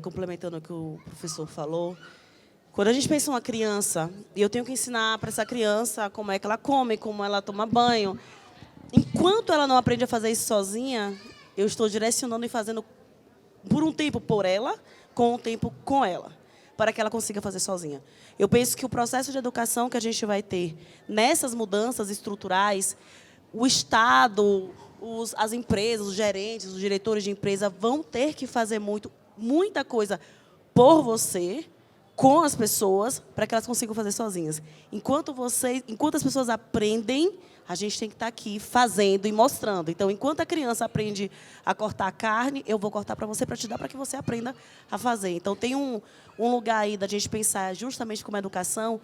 complementando o que o professor falou. Quando a gente pensa em uma criança, e eu tenho que ensinar para essa criança como é que ela come, como ela toma banho, enquanto ela não aprende a fazer isso sozinha, eu estou direcionando e fazendo por um tempo por ela, com um tempo com ela, para que ela consiga fazer sozinha. Eu penso que o processo de educação que a gente vai ter nessas mudanças estruturais, o Estado, as empresas, os gerentes, os diretores de empresa vão ter que fazer muita coisa por você, com as pessoas, para que elas consigam fazer sozinhas. Enquanto as pessoas aprendem, a gente tem que estar aqui fazendo e mostrando. Então, enquanto a criança aprende a cortar a carne, eu vou cortar para você, para te dar, para que você aprenda a fazer. Então, tem um lugar aí da gente pensar justamente como educação,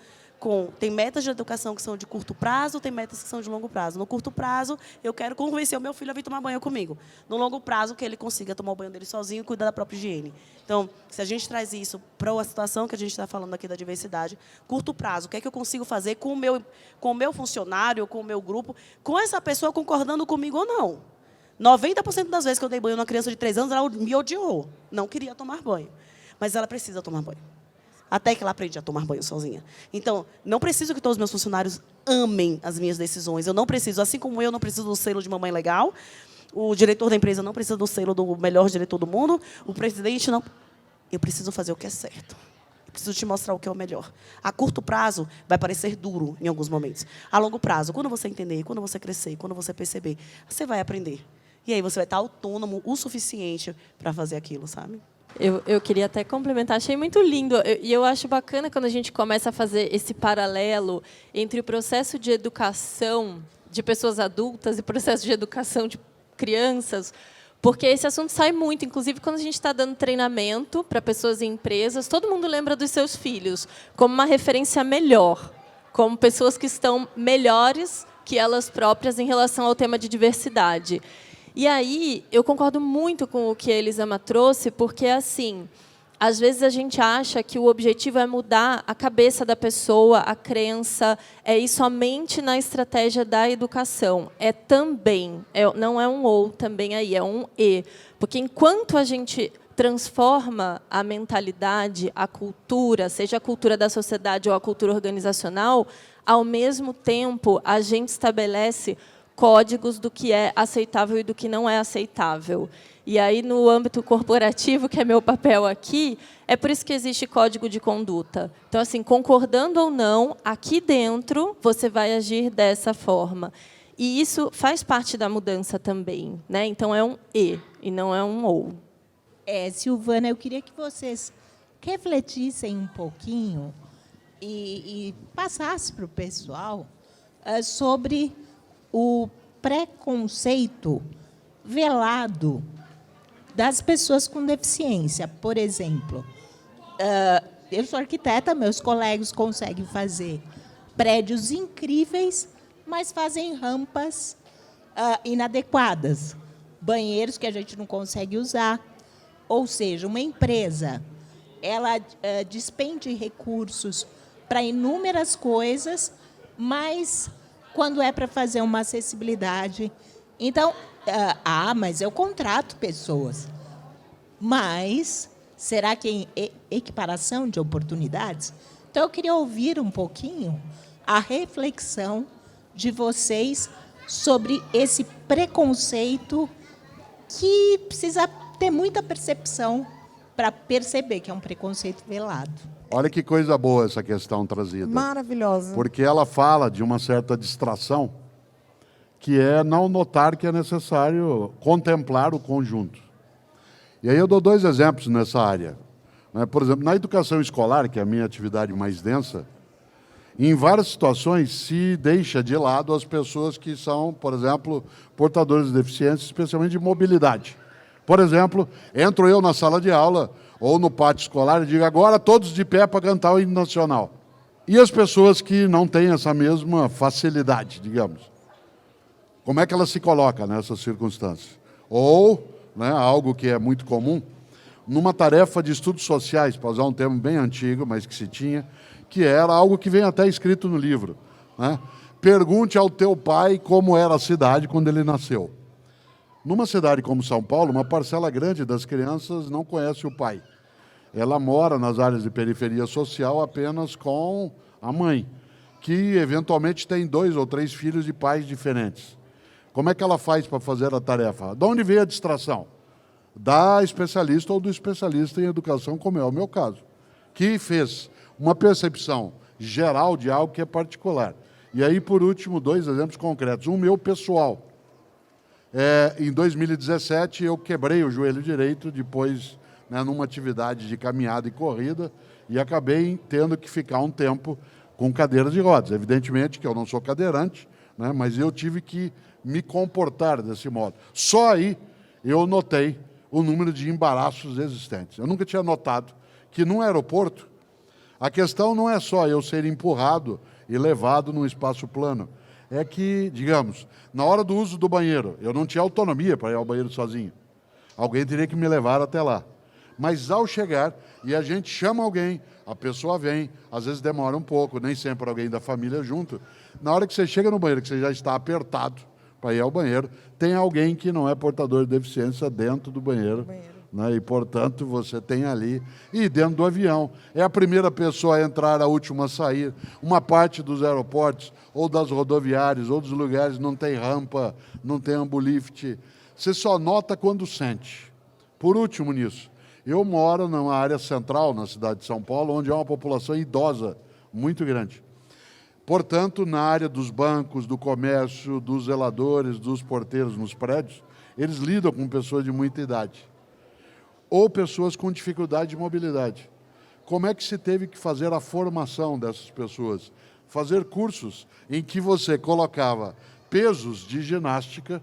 tem metas de educação que são de curto prazo, tem metas que são de longo prazo. No curto prazo, eu quero convencer o meu filho a vir tomar banho comigo. No longo prazo, que ele consiga tomar o banho dele sozinho e cuidar da própria higiene. Então, se a gente traz isso para a situação que a gente está falando aqui da diversidade, curto prazo, o que é que eu consigo fazer com o meu funcionário, com o meu grupo, com essa pessoa concordando comigo ou não? 90% das vezes que eu dei banho numa criança de 3 anos, ela me odiou. Não queria tomar banho. Mas ela precisa tomar banho. Até que ela aprende a tomar banho sozinha. Então, não preciso que todos os meus funcionários amem as minhas decisões. Eu não preciso, assim como eu não preciso do selo de mamãe legal, o diretor da empresa não precisa do selo do melhor diretor do mundo, o presidente não. Eu preciso fazer o que é certo. Eu preciso te mostrar o que é o melhor. A curto prazo, vai parecer duro em alguns momentos. A longo prazo, quando você entender, quando você crescer, quando você perceber, você vai aprender. E aí você vai estar autônomo o suficiente para fazer aquilo, sabe? Eu queria até complementar, achei muito lindo. E eu acho bacana quando a gente começa a fazer esse paralelo entre o processo de educação de pessoas adultas e o processo de educação de crianças, porque esse assunto sai muito. Inclusive, quando a gente está dando treinamento para pessoas em empresas, todo mundo lembra dos seus filhos como uma referência melhor, como pessoas que estão melhores que elas próprias em relação ao tema de diversidade. E aí, eu concordo muito com o que a Elisama trouxe, porque, assim, às vezes a gente acha que o objetivo é mudar a cabeça da pessoa, a crença, é ir somente na estratégia da educação. É também, não é um ou também aí, é um e. Porque enquanto a gente transforma a mentalidade, a cultura, seja a cultura da sociedade ou a cultura organizacional, ao mesmo tempo a gente estabelece códigos do que é aceitável e do que não é aceitável. E aí, no âmbito corporativo, que é meu papel aqui, é por isso que existe código de conduta. Então, assim, concordando ou não, aqui dentro, você vai agir dessa forma. E isso faz parte da mudança também, né? Então, é um e não é um ou. Silvana, eu queria que vocês refletissem um pouquinho e passassem para o pessoal sobre o preconceito velado das pessoas com deficiência. Por exemplo, eu sou arquiteta, meus colegas conseguem fazer prédios incríveis, mas fazem rampas inadequadas, banheiros que a gente não consegue usar. Ou seja, uma empresa, ela despende recursos para inúmeras coisas, mas quando é para fazer uma acessibilidade. Então, mas eu contrato pessoas. Mas, será que é equiparação de oportunidades? Então, eu queria ouvir um pouquinho a reflexão de vocês sobre esse preconceito que precisa ter muita percepção para perceber que é um preconceito velado. Olha que coisa boa essa questão trazida. Maravilhosa. Porque ela fala de uma certa distração, que é não notar que é necessário contemplar o conjunto. E aí eu dou 2 exemplos nessa área. Por exemplo, na educação escolar, que é a minha atividade mais densa, em várias situações se deixa de lado as pessoas que são, por exemplo, portadores de deficiência, especialmente de mobilidade. Por exemplo, entro eu na sala de aula ou no pátio escolar e digo, agora todos de pé para cantar o hino nacional. E as pessoas que não têm essa mesma facilidade, digamos, como é que ela se coloca nessas circunstâncias? Ou, algo que é muito comum, numa tarefa de estudos sociais, para usar um termo bem antigo, mas que se tinha, que era algo que vem até escrito no livro. Pergunte ao teu pai como era a cidade quando ele nasceu. Numa cidade como São Paulo, uma parcela grande das crianças não conhece o pai. Ela mora nas áreas de periferia social apenas com a mãe, que eventualmente tem 2 ou 3 filhos de pais diferentes. Como é que ela faz para fazer a tarefa? De onde veio a distração? Da especialista ou do especialista em educação, como é o meu caso, que fez uma percepção geral de algo que é particular. E aí, por último, 2 exemplos concretos. Um meu pessoal. Em 2017, eu quebrei o joelho direito, depois, numa atividade de caminhada e corrida, e acabei tendo que ficar um tempo com cadeira de rodas. Evidentemente que eu não sou cadeirante, mas eu tive que me comportar desse modo. Só aí eu notei o número de embaraços existentes. Eu nunca tinha notado que, num aeroporto, a questão não é só eu ser empurrado e levado num espaço plano. É que, digamos, na hora do uso do banheiro, eu não tinha autonomia para ir ao banheiro sozinho. Alguém teria que me levar até lá. Mas ao chegar, e a gente chama alguém, a pessoa vem, às vezes demora um pouco, nem sempre alguém da família junto. Na hora que você chega no banheiro, que você já está apertado para ir ao banheiro, tem alguém que não é portador de deficiência dentro do banheiro. E, portanto, você tem ali, e dentro do avião, é a primeira pessoa a entrar, a última a sair. Uma parte dos aeroportos, ou das rodoviárias, ou dos lugares, não tem rampa, não tem ambulift. Você só nota quando sente. Por último nisso, eu moro numa área central, na cidade de São Paulo, onde há uma população idosa muito grande. Portanto, na área dos bancos, do comércio, dos zeladores, dos porteiros nos prédios, eles lidam com pessoas de muita idade. Ou pessoas com dificuldade de mobilidade. Como é que se teve que fazer a formação dessas pessoas? Fazer cursos em que você colocava pesos de ginástica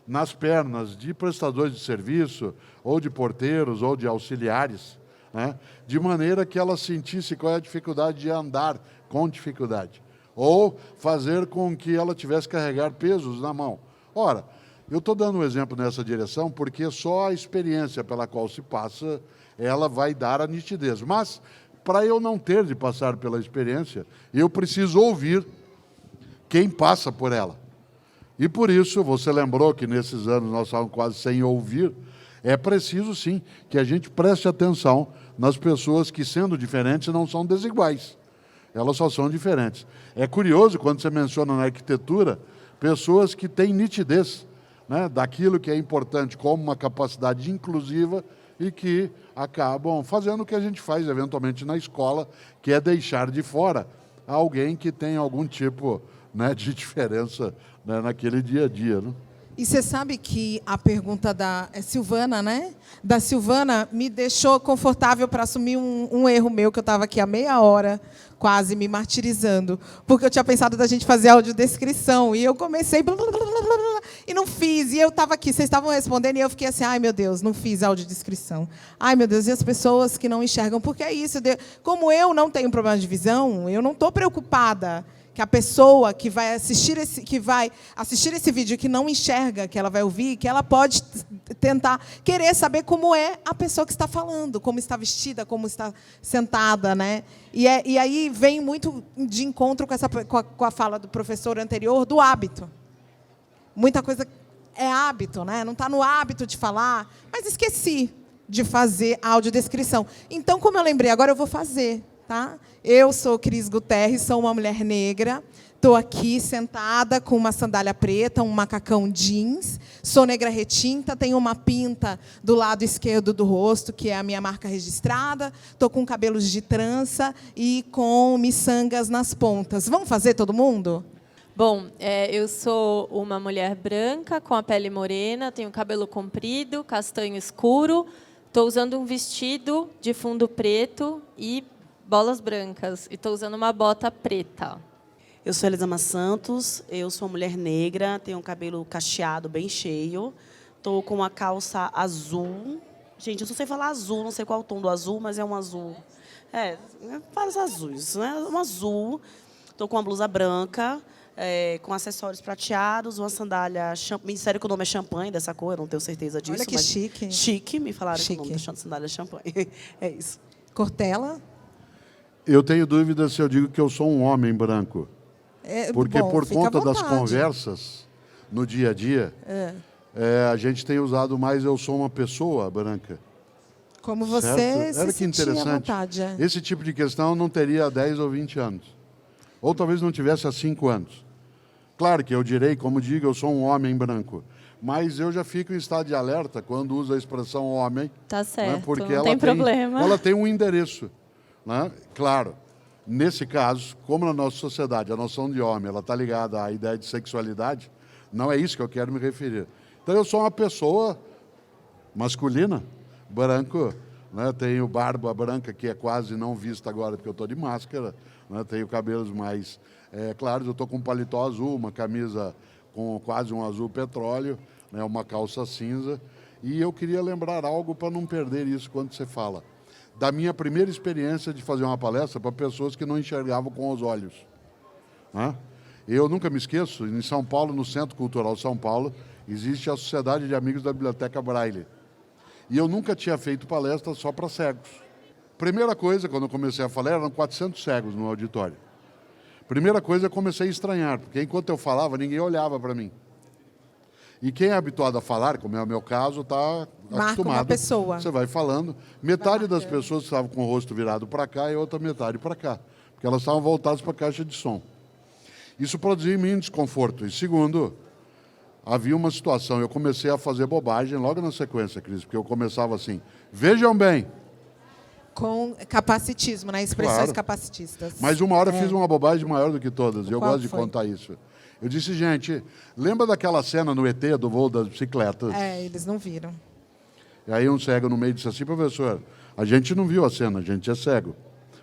nas pernas de prestadores de serviço, ou de porteiros, ou de auxiliares, de maneira que ela sentisse qual é a dificuldade de andar com dificuldade. Ou fazer com que ela tivesse que carregar pesos na mão. Ora, eu estou dando um exemplo nessa direção porque só a experiência pela qual se passa, ela vai dar a nitidez. Mas, para eu não ter de passar pela experiência, eu preciso ouvir quem passa por ela. E por isso, você lembrou que nesses anos nós estávamos quase sem ouvir, é preciso sim que a gente preste atenção nas pessoas que, sendo diferentes, não são desiguais. Elas só são diferentes. É curioso, quando você menciona na arquitetura, pessoas que têm nitidez, daquilo que é importante como uma capacidade inclusiva e que acabam fazendo o que a gente faz eventualmente na escola, que é deixar de fora alguém que tem algum tipo de diferença naquele dia a dia. E você sabe que a pergunta da Silvana, da Silvana, me deixou confortável para assumir um erro meu, que eu estava aqui há meia hora, quase me martirizando, porque eu tinha pensado da gente fazer audiodescrição, e eu comecei, e não fiz, e eu estava aqui, vocês estavam respondendo, e eu fiquei assim, ai, meu Deus, não fiz audiodescrição. Ai, meu Deus, e as pessoas que não enxergam, porque é isso, como eu não tenho problema de visão, eu não estou preocupada que a pessoa que vai assistir esse vídeo, que não enxerga, que ela vai ouvir, que ela pode tentar querer saber como é a pessoa que está falando, como está vestida, como está sentada, E aí vem muito de encontro com a fala do professor anterior do hábito. Muita coisa é hábito, não está no hábito de falar, mas esqueci de fazer a audiodescrição. Então, como eu lembrei, agora eu vou fazer. Tá? Eu sou Cris Guterres, sou uma mulher negra. Estou aqui sentada com uma sandália preta, um macacão jeans. Sou negra retinta, tenho uma pinta do lado esquerdo do rosto, que é a minha marca registrada. Estou com cabelos de trança e com miçangas nas pontas. Vamos fazer, todo mundo? Bom, eu sou uma mulher branca, com a pele morena, tenho cabelo comprido, castanho escuro. Estou usando um vestido de fundo preto e bolas brancas. E estou usando uma bota preta. Eu sou Elisama Santos, eu sou uma mulher negra, tenho um cabelo cacheado bem cheio. Estou com uma calça azul. Gente, eu só sei falar azul, não sei qual é o tom do azul, mas é um azul. Vários azuis, né? Um azul. Estou com uma blusa branca, com acessórios prateados, uma sandália... Me disseram que o nome é champanhe dessa cor, eu não tenho certeza disso. Olha que mas chique. Chique, me falaram Chique. que o nome da sandália é champanhe. É isso. Cortella? Eu tenho dúvida se eu digo que eu sou um homem branco. Porque Bom, por fica à conta das vontade. conversas no dia a dia, a gente tem usado mais eu sou uma pessoa branca. Como você Certo? se Olha que sentir à interessante. vontade. Esse tipo de questão eu não teria há 10 ou 20 anos. Ou talvez não tivesse há 5 anos. Claro que eu direi, como digo, eu sou um homem branco. Mas eu já fico em estado de alerta quando uso a expressão homem. Tá certo, Porque não ela tem problema. Ela tem um endereço. Né? Claro, nesse caso, como na nossa sociedade a noção de homem está ligada à ideia de sexualidade, não é isso que eu quero me referir. Então eu sou uma pessoa masculina, branco, né? Tenho barba branca, que é quase não vista agora porque eu estou de máscara, né? Tenho cabelos mais claros, eu estou com um paletó azul, uma camisa com quase um azul petróleo, né? Uma calça cinza, e eu queria lembrar algo para não perder isso quando você fala. Da minha primeira experiência de fazer uma palestra para pessoas que não enxergavam com os olhos. Né? Eu nunca me esqueço, em São Paulo, no Centro Cultural São Paulo, existe a Sociedade de Amigos da Biblioteca Braille. E eu nunca tinha feito palestra só para cegos. Primeira coisa, quando eu comecei a falar, eram 400 cegos no auditório. Primeira coisa, eu comecei a estranhar, porque enquanto eu falava, ninguém olhava para mim. E quem é habituado a falar, como é o meu caso, está acostumado. Uma pessoa. Você vai falando. Metade das pessoas estavam com o rosto virado para cá e outra metade para cá. Porque elas estavam voltadas para a caixa de som. Isso produziu em mim um desconforto. E segundo, havia uma situação. Eu comecei a fazer bobagem logo na sequência, Cris, porque eu começava assim, vejam bem. Com capacitismo, né? Expressões Claro. capacitistas. Mas uma hora eu fiz uma bobagem maior do que todas. E eu Qual gosto de foi? contar isso. Eu disse, gente, lembra daquela cena no ET do voo das bicicletas? Eles não viram. E aí um cego no meio disse assim, professor, a gente não viu a cena, a gente é cego.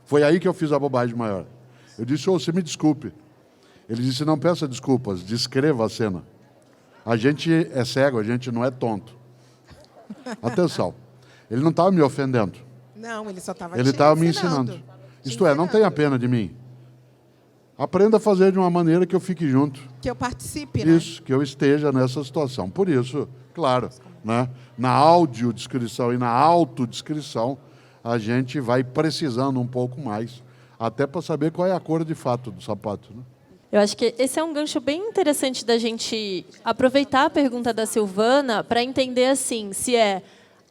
Foi aí que eu fiz a bobagem maior. Eu disse, você me desculpe. Ele disse, não peça desculpas, descreva a cena. A gente é cego, a gente não é tonto. Atenção, ele não estava me ofendendo. Não, ele só estava Ele estava me ensinando. Isto é, não tenha pena de mim. Aprenda a fazer de uma maneira que eu fique junto. Que eu participe, né? Isso, que eu esteja nessa situação. Por isso, claro, né, na audiodescrição e na autodescrição, a gente vai precisando um pouco mais, até para saber qual é a cor de fato do sapato. Né? Eu acho que esse é um gancho bem interessante da gente aproveitar a pergunta da Silvana para entender assim, se é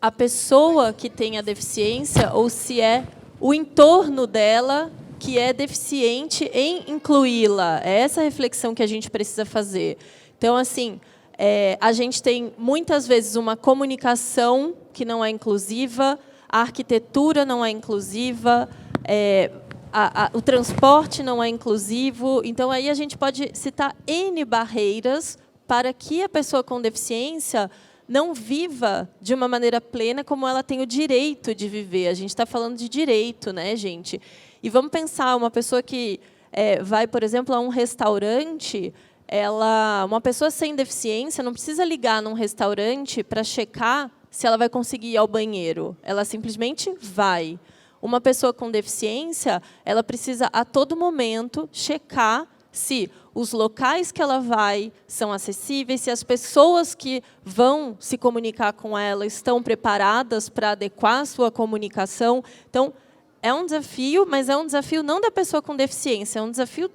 a pessoa que tem a deficiência ou se é o entorno dela que é deficiente em incluí-la. É essa reflexão que a gente precisa fazer. Então, assim, a gente tem, muitas vezes, uma comunicação que não é inclusiva, a arquitetura não é inclusiva, o transporte não é inclusivo. Então, aí a gente pode citar N barreiras para que a pessoa com deficiência não viva de uma maneira plena como ela tem o direito de viver. A gente está falando de direito, né, gente? E vamos pensar, uma pessoa que vai, por exemplo, a um restaurante, uma pessoa sem deficiência não precisa ligar num restaurante para checar se ela vai conseguir ir ao banheiro. Ela simplesmente vai. Uma pessoa com deficiência, ela precisa, a todo momento, checar se os locais que ela vai são acessíveis, se as pessoas que vão se comunicar com ela estão preparadas para adequar a sua comunicação. Então, é um desafio, mas é um desafio não da pessoa com deficiência, é um desafio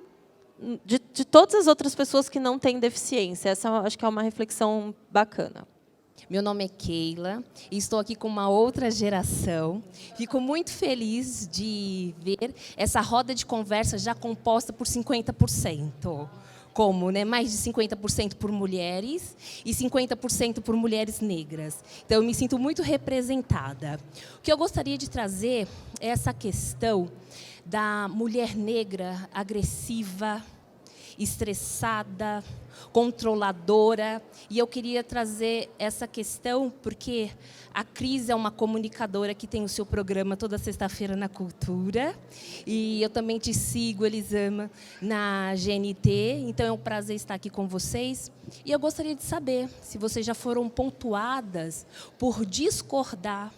de todas as outras pessoas que não têm deficiência. Essa, acho que é uma reflexão bacana. Meu nome é Keila e estou aqui com uma outra geração. Fico muito feliz de ver essa roda de conversa já composta por 50%. Como, né? Mais de 50% por mulheres e 50% por mulheres negras. Então, eu me sinto muito representada. O que eu gostaria de trazer é essa questão da mulher negra agressiva, estressada, controladora. E eu queria trazer essa questão porque a Cris é uma comunicadora que tem o seu programa toda sexta-feira na Cultura. E eu também te sigo, Elisama, na GNT. Então é um prazer estar aqui com vocês. E eu gostaria de saber se vocês já foram pontuadas por discordar,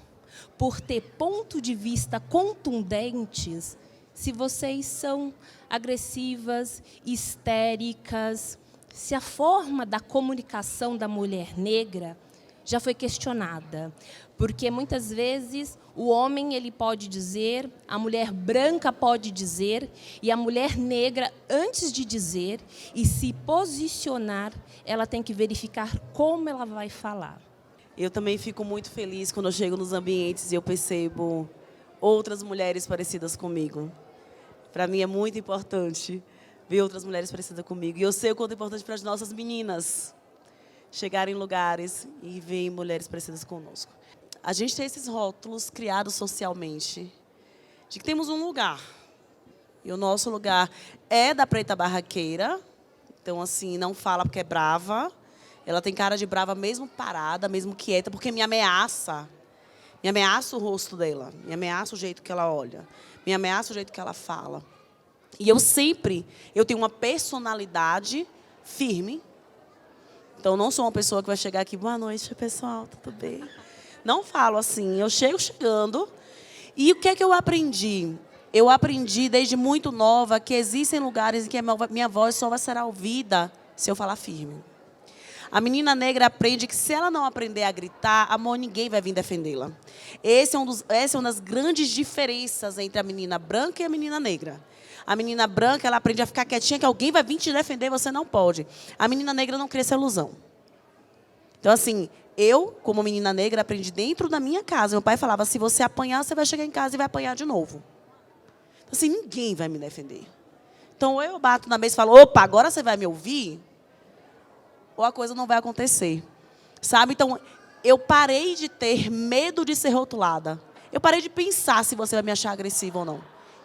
por ter ponto de vista contundentes, se vocês são agressivas, histéricas, se a forma da comunicação da mulher negra já foi questionada. Porque, muitas vezes, o homem ele pode dizer, a mulher branca pode dizer, e a mulher negra, antes de dizer e se posicionar, ela tem que verificar como ela vai falar. Eu também fico muito feliz quando eu chego nos ambientes e eu percebo outras mulheres parecidas comigo. Para mim é muito importante ver outras mulheres parecidas comigo. E eu sei o quanto é importante para as nossas meninas chegarem em lugares e verem mulheres parecidas conosco. A gente tem esses rótulos criados socialmente, de que temos um lugar. E o nosso lugar é da preta barraqueira. Então, assim, não fala porque é brava. Ela tem cara de brava mesmo parada, mesmo quieta, porque me ameaça. Me ameaça o rosto dela, me ameaça o jeito que ela olha, me ameaça o jeito que ela fala. E eu tenho uma personalidade firme. Então, não sou uma pessoa que vai chegar aqui, boa noite, pessoal, tudo bem? Não falo assim, eu chego chegando. E o que é que eu aprendi? Eu aprendi desde muito nova que existem lugares em que a minha voz só vai ser ouvida se eu falar firme. A menina negra aprende que se ela não aprender a gritar, amor, ninguém vai vir defendê-la. Essa é uma das grandes diferenças entre a menina branca e a menina negra. A menina branca, ela aprende a ficar quietinha, que alguém vai vir te defender, você não pode. A menina negra não cria essa ilusão. Então, assim, eu, como menina negra, aprendi dentro da minha casa. Meu pai falava, se você apanhar, você vai chegar em casa e vai apanhar de novo. Então, assim, ninguém vai me defender. Então, ou eu bato na mesa e falo, opa, agora você vai me ouvir? Ou a coisa não vai acontecer. Sabe? Então, eu parei de ter medo de ser rotulada. Eu parei de pensar se você vai me achar agressiva ou não.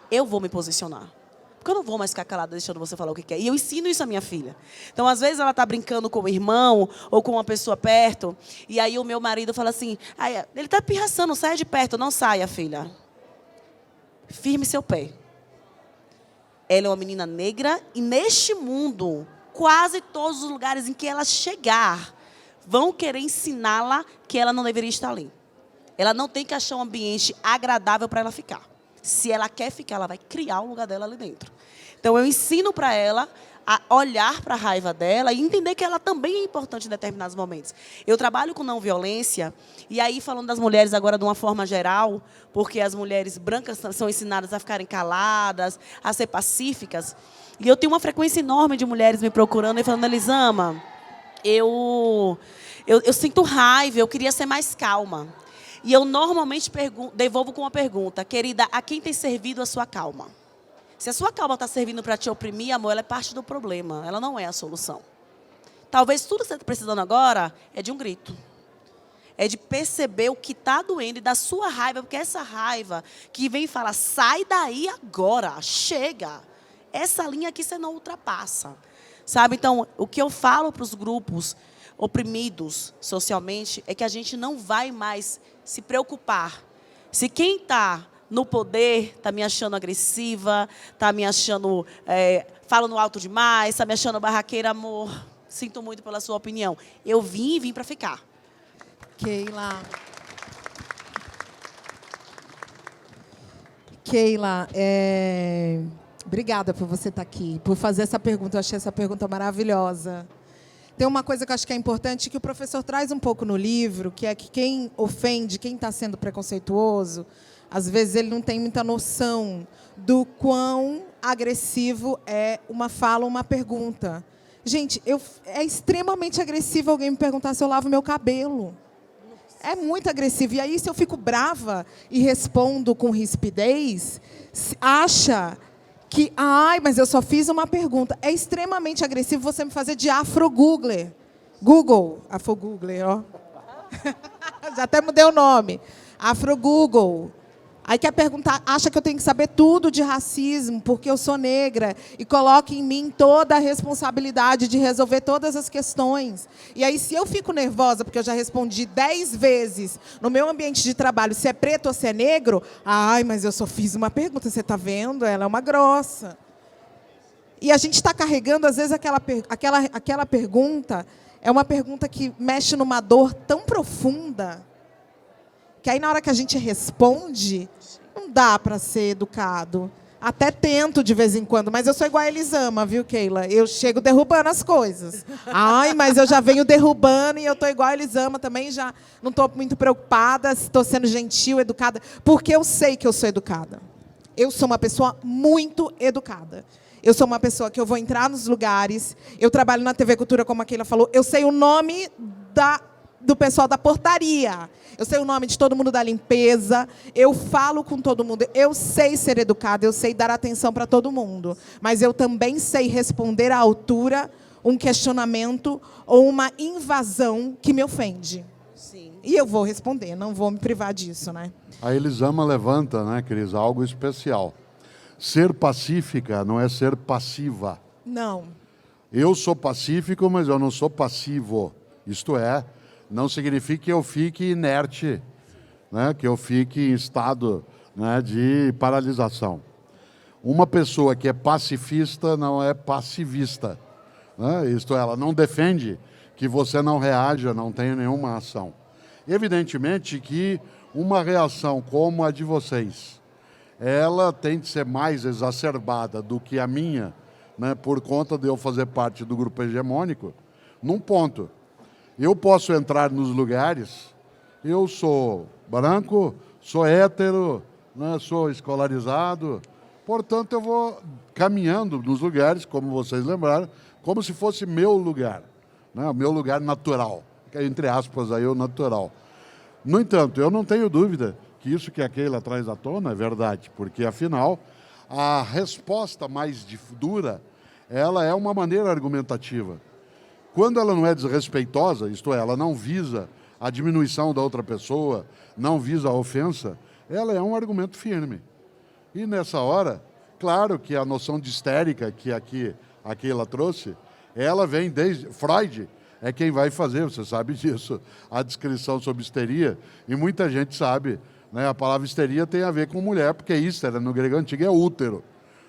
Eu vou me posicionar. Porque eu não vou mais ficar calada deixando você falar o que quer. E eu ensino isso à minha filha. Então, às vezes, ela está brincando com o irmão ou com uma pessoa perto. E aí o meu marido fala assim, ele está pirraçando, saia de perto. Não saia, filha. Firme seu pé. Ela é uma menina negra e neste mundo, quase todos os lugares em que ela chegar, vão querer ensiná-la que ela não deveria estar ali. Ela não tem que achar um ambiente agradável para ela ficar. Se ela quer ficar, ela vai criar o lugar dela ali dentro. Então, eu ensino para ela a olhar para a raiva dela e entender que ela também é importante em determinados momentos. Eu trabalho com não violência, e aí, falando das mulheres agora de uma forma geral, porque as mulheres brancas são ensinadas a ficarem caladas, a ser pacíficas, e eu tenho uma frequência enorme de mulheres me procurando e falando, Elisama, eu sinto raiva, eu queria ser mais calma. E eu normalmente devolvo com uma pergunta, querida, a quem tem servido a sua calma? Se a sua calma está servindo para te oprimir, amor, ela é parte do problema, ela não é a solução. Talvez tudo que você está precisando agora é de um grito. É de perceber o que está doendo e da sua raiva, porque essa raiva que vem e fala, sai daí agora, chega. Essa linha aqui você não ultrapassa. Sabe? Então, o que eu falo para os grupos oprimidos socialmente é que a gente não vai mais se preocupar. Se quem está no poder está me achando agressiva, está me achando, falando alto demais, está me achando barraqueira, amor, sinto muito pela sua opinião. Eu vim para ficar. Keila, obrigada por você estar aqui, por fazer essa pergunta. Eu achei essa pergunta maravilhosa. Tem uma coisa que eu acho que é importante, que o professor traz um pouco no livro, que é que quem ofende, quem está sendo preconceituoso, às vezes ele não tem muita noção do quão agressivo é uma fala ou uma pergunta. Gente, é extremamente agressivo alguém me perguntar se eu lavo meu cabelo. É muito agressivo. E aí, se eu fico brava e respondo com rispidez, acha que, ai, mas eu só fiz uma pergunta. É extremamente agressivo você me fazer de afro-googler. Afro-googler, ó. Já até mudei o nome. Afro-Google. Aí quer perguntar, acha que eu tenho que saber tudo de racismo, porque eu sou negra, e coloca em mim toda a responsabilidade de resolver todas as questões. E aí, se eu fico nervosa, porque eu já respondi 10 vezes no meu ambiente de trabalho, se é preto ou se é negro, ai, mas eu só fiz uma pergunta, você está vendo? Ela é uma grossa. E a gente está carregando, às vezes, aquela pergunta, é uma pergunta que mexe numa dor tão profunda, que aí, na hora que a gente responde, não dá para ser educado. Até tento de vez em quando, mas eu sou igual a Elisama, viu, Keila? Eu chego derrubando as coisas. Ai, mas eu já venho derrubando e eu estou igual a Elisama também, já não estou muito preocupada se estou sendo gentil, educada, porque eu sei que eu sou educada. Eu sou uma pessoa muito educada. Eu sou uma pessoa que eu vou entrar nos lugares, eu trabalho na TV Cultura, como a Keila falou, eu sei o nome do pessoal da portaria. Eu sei o nome de todo mundo da limpeza, eu falo com todo mundo, eu sei ser educada, eu sei dar atenção para todo mundo, mas eu também sei responder à altura um questionamento ou uma invasão que me ofende. Sim. E eu vou responder, não vou me privar disso, né? A Elisama levanta, né, Cris, algo especial. Ser pacífica não é ser passiva. Não. Eu sou pacífico, mas eu não sou passivo. Isto é, não significa que eu fique inerte, né? Que eu fique em estado, né, de paralisação. Uma pessoa que é pacifista não é passivista, né? Isto é, ela não defende que você não reaja, não tenha nenhuma ação. Evidentemente que uma reação como a de vocês, ela tem de ser mais exacerbada do que a minha, né, por conta de eu fazer parte do grupo hegemônico, num ponto. Eu posso entrar nos lugares, eu sou branco, sou hétero, né, sou escolarizado, portanto, eu vou caminhando nos lugares, como vocês lembraram, como se fosse meu lugar, né, o meu lugar natural, entre aspas, aí, o natural. No entanto, eu não tenho dúvida que isso que a Keila traz à tona é verdade, porque, afinal, a resposta mais dura, ela é uma maneira argumentativa. Quando ela não é desrespeitosa, isto é, ela não visa a diminuição da outra pessoa, não visa a ofensa, ela é um argumento firme. E nessa hora, claro que a noção de histérica que aqui a Keila trouxe, ela vem desde Freud, é quem vai fazer, você sabe disso, a descrição sobre histeria, e muita gente sabe, né, a palavra histeria tem a ver com mulher, porque hístera, no grego antigo, é útero,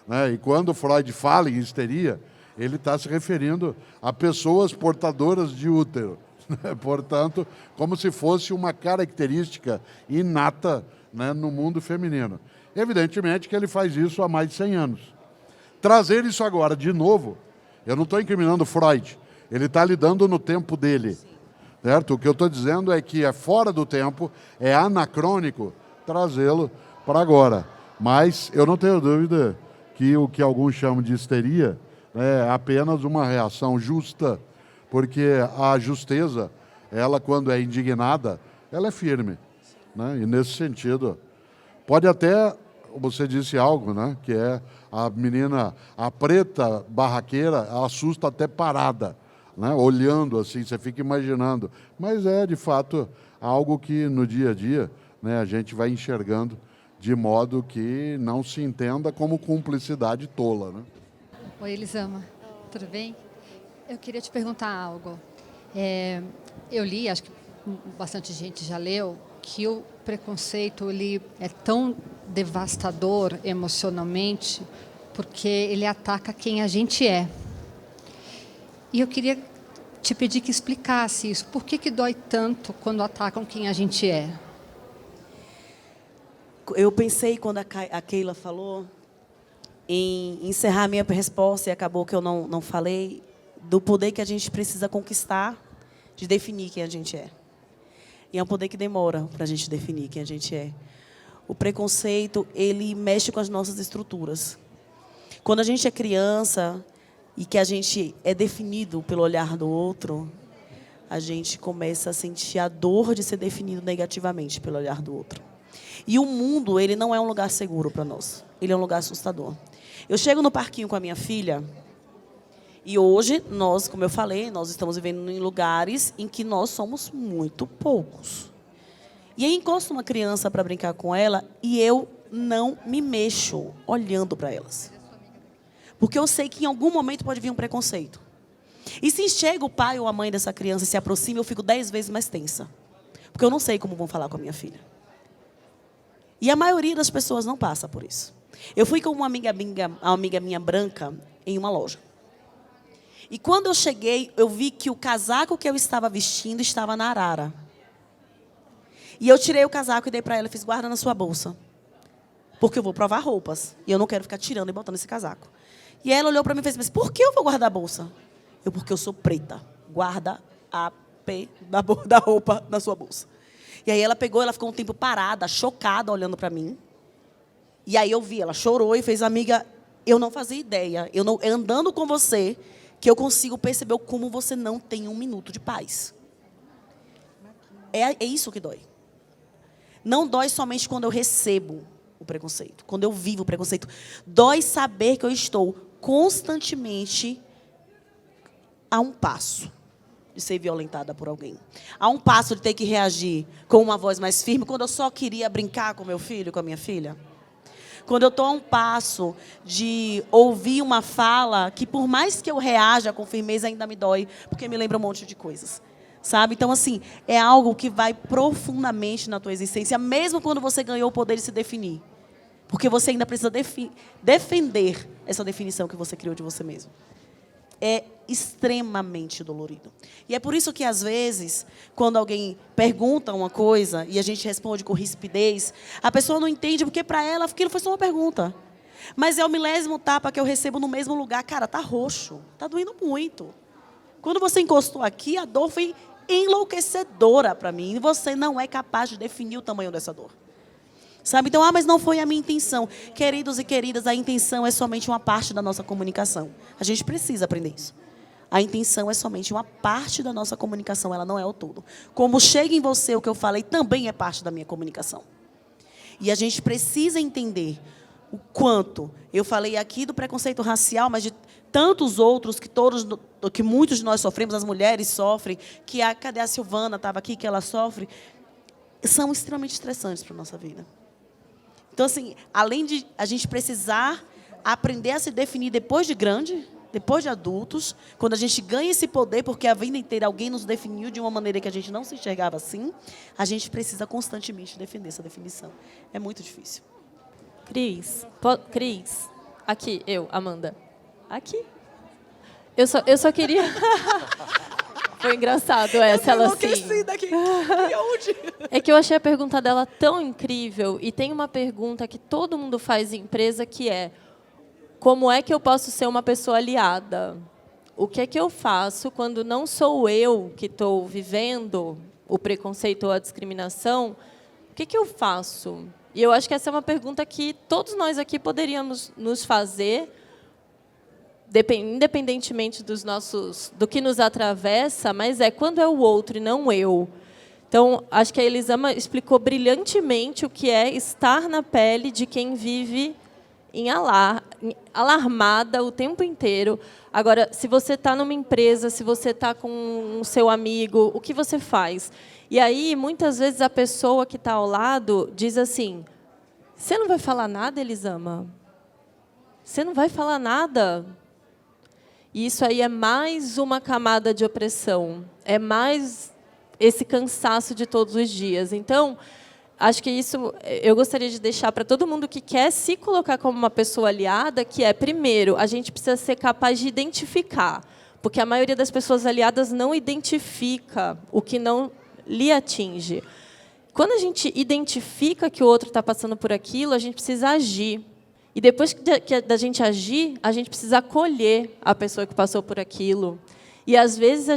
né, e quando Freud fala em histeria, ele está se referindo a pessoas portadoras de útero, né? Portanto, como se fosse uma característica inata, né, no mundo feminino. Evidentemente que ele faz isso há mais de 100 anos. Trazer isso agora de novo, eu não estou incriminando Freud, ele está lidando no tempo dele. Certo? O que eu estou dizendo é que é fora do tempo, é anacrônico trazê-lo para agora. Mas eu não tenho dúvida que o que alguns chamam de histeria é apenas uma reação justa, porque a justeza, ela quando é indignada, ela é firme, né? E nesse sentido, pode até, você disse algo, né? Que é a menina, a preta barraqueira, ela assusta até parada, né? Olhando assim, você fica imaginando, mas é de fato algo que no dia a dia, né, a gente vai enxergando de modo que não se entenda como cumplicidade tola, né? Oi, Elisama, tudo bem? Eu queria te perguntar algo. Eu li, acho que bastante gente já leu, que o preconceito ele é tão devastador emocionalmente porque ele ataca quem a gente é. E eu queria te pedir que explicasse isso. Por que dói tanto quando atacam quem a gente é? Eu pensei, quando a Keila falou, em encerrar minha resposta, e acabou que eu não falei, do poder que a gente precisa conquistar de definir quem a gente é. E é um poder que demora para a gente definir quem a gente é. O preconceito, ele mexe com as nossas estruturas. Quando a gente é criança e que a gente é definido pelo olhar do outro, a gente começa a sentir a dor de ser definido negativamente pelo olhar do outro. E o mundo, ele não é um lugar seguro para nós. Ele é um lugar assustador. Eu chego no parquinho com a minha filha e hoje nós, como eu falei, nós estamos vivendo em lugares em que nós somos muito poucos. E aí encosto uma criança para brincar com ela e eu não me mexo olhando para elas. Porque eu sei que em algum momento pode vir um preconceito. E se chega o pai ou a mãe dessa criança e se aproxima, eu fico 10 vezes mais tensa. Porque eu não sei como vão falar com a minha filha. E a maioria das pessoas não passa por isso. Eu fui com uma amiga minha branca em uma loja. E quando eu cheguei, eu vi que o casaco que eu estava vestindo estava na arara. E eu tirei o casaco e dei para ela e fiz: guarda na sua bolsa. Porque eu vou provar roupas. E eu não quero ficar tirando e botando esse casaco. E ela olhou para mim e fez: mas por que eu vou guardar a bolsa? Porque eu sou preta. Guarda a P da roupa na sua bolsa. E aí ela pegou, ela ficou um tempo parada, chocada, olhando para mim. E aí eu vi, ela chorou e fez: amiga, eu não fazia ideia. Andando com você, que eu consigo perceber como você não tem um minuto de paz. É isso que dói. Não dói somente quando eu recebo o preconceito, quando eu vivo o preconceito. Dói saber que eu estou constantemente a um passo de ser violentada por alguém. A um passo de ter que reagir com uma voz mais firme, quando eu só queria brincar com meu filho, com a minha filha. Quando eu estou a um passo de ouvir uma fala que, por mais que eu reaja com firmeza, ainda me dói, porque me lembra um monte de coisas. Sabe? Então, assim, é algo que vai profundamente na tua existência, mesmo quando você ganhou o poder de se definir. Porque você ainda precisa defender essa definição que você criou de você mesmo. É extremamente dolorido. E é por isso que, às vezes, quando alguém pergunta uma coisa e a gente responde com rispidez, a pessoa não entende, porque para ela aquilo foi só uma pergunta. Mas é o milésimo tapa que eu recebo no mesmo lugar. Cara, tá roxo, tá doendo muito. Quando você encostou aqui, a dor foi enlouquecedora para mim. E você não é capaz de definir o tamanho dessa dor. Sabe? Então, mas não foi a minha intenção. Queridos e queridas, a intenção é somente uma parte da nossa comunicação. A gente precisa aprender isso. A intenção é somente uma parte da nossa comunicação, ela não é o todo. Como chega em você o que eu falei, também é parte da minha comunicação. E a gente precisa entender o quanto, eu falei aqui do preconceito racial, mas de tantos outros que muitos de nós sofremos, as mulheres sofrem, cadê a Silvana, estava aqui, que ela sofre, são extremamente estressantes para a nossa vida. Então, assim, além de a gente precisar aprender a se definir depois de grande, depois de adultos, quando a gente ganha esse poder, porque a vida inteira alguém nos definiu de uma maneira que a gente não se enxergava assim, a gente precisa constantemente defender essa definição. É muito difícil. Cris, aqui, Amanda. Aqui. Eu só queria... Foi engraçado essa, ela assim. Daqui. E onde? É que eu achei a pergunta dela tão incrível, e tem uma pergunta que todo mundo faz em empresa, que é: como é que eu posso ser uma pessoa aliada? O que é que eu faço quando não sou eu que estou vivendo o preconceito ou a discriminação? O que é que eu faço? E eu acho que essa é uma pergunta que todos nós aqui poderíamos nos fazer, independentemente do que nos atravessa, mas quando é o outro e não eu. Então, acho que a Elisama explicou brilhantemente o que é estar na pele de quem vive alarmada o tempo inteiro. Agora, se você está numa empresa, se você está com o seu amigo, o que você faz? E aí, muitas vezes, a pessoa que está ao lado diz assim: você não vai falar nada, Elisama? Você não vai falar nada? E isso aí é mais uma camada de opressão, é mais esse cansaço de todos os dias. Então, acho que isso eu gostaria de deixar para todo mundo que quer se colocar como uma pessoa aliada, que primeiro, a gente precisa ser capaz de identificar, porque a maioria das pessoas aliadas não identifica o que não lhe atinge. Quando a gente identifica que o outro está passando por aquilo, a gente precisa agir. E depois da gente agir, a gente precisa acolher a pessoa que passou por aquilo. E, às vezes,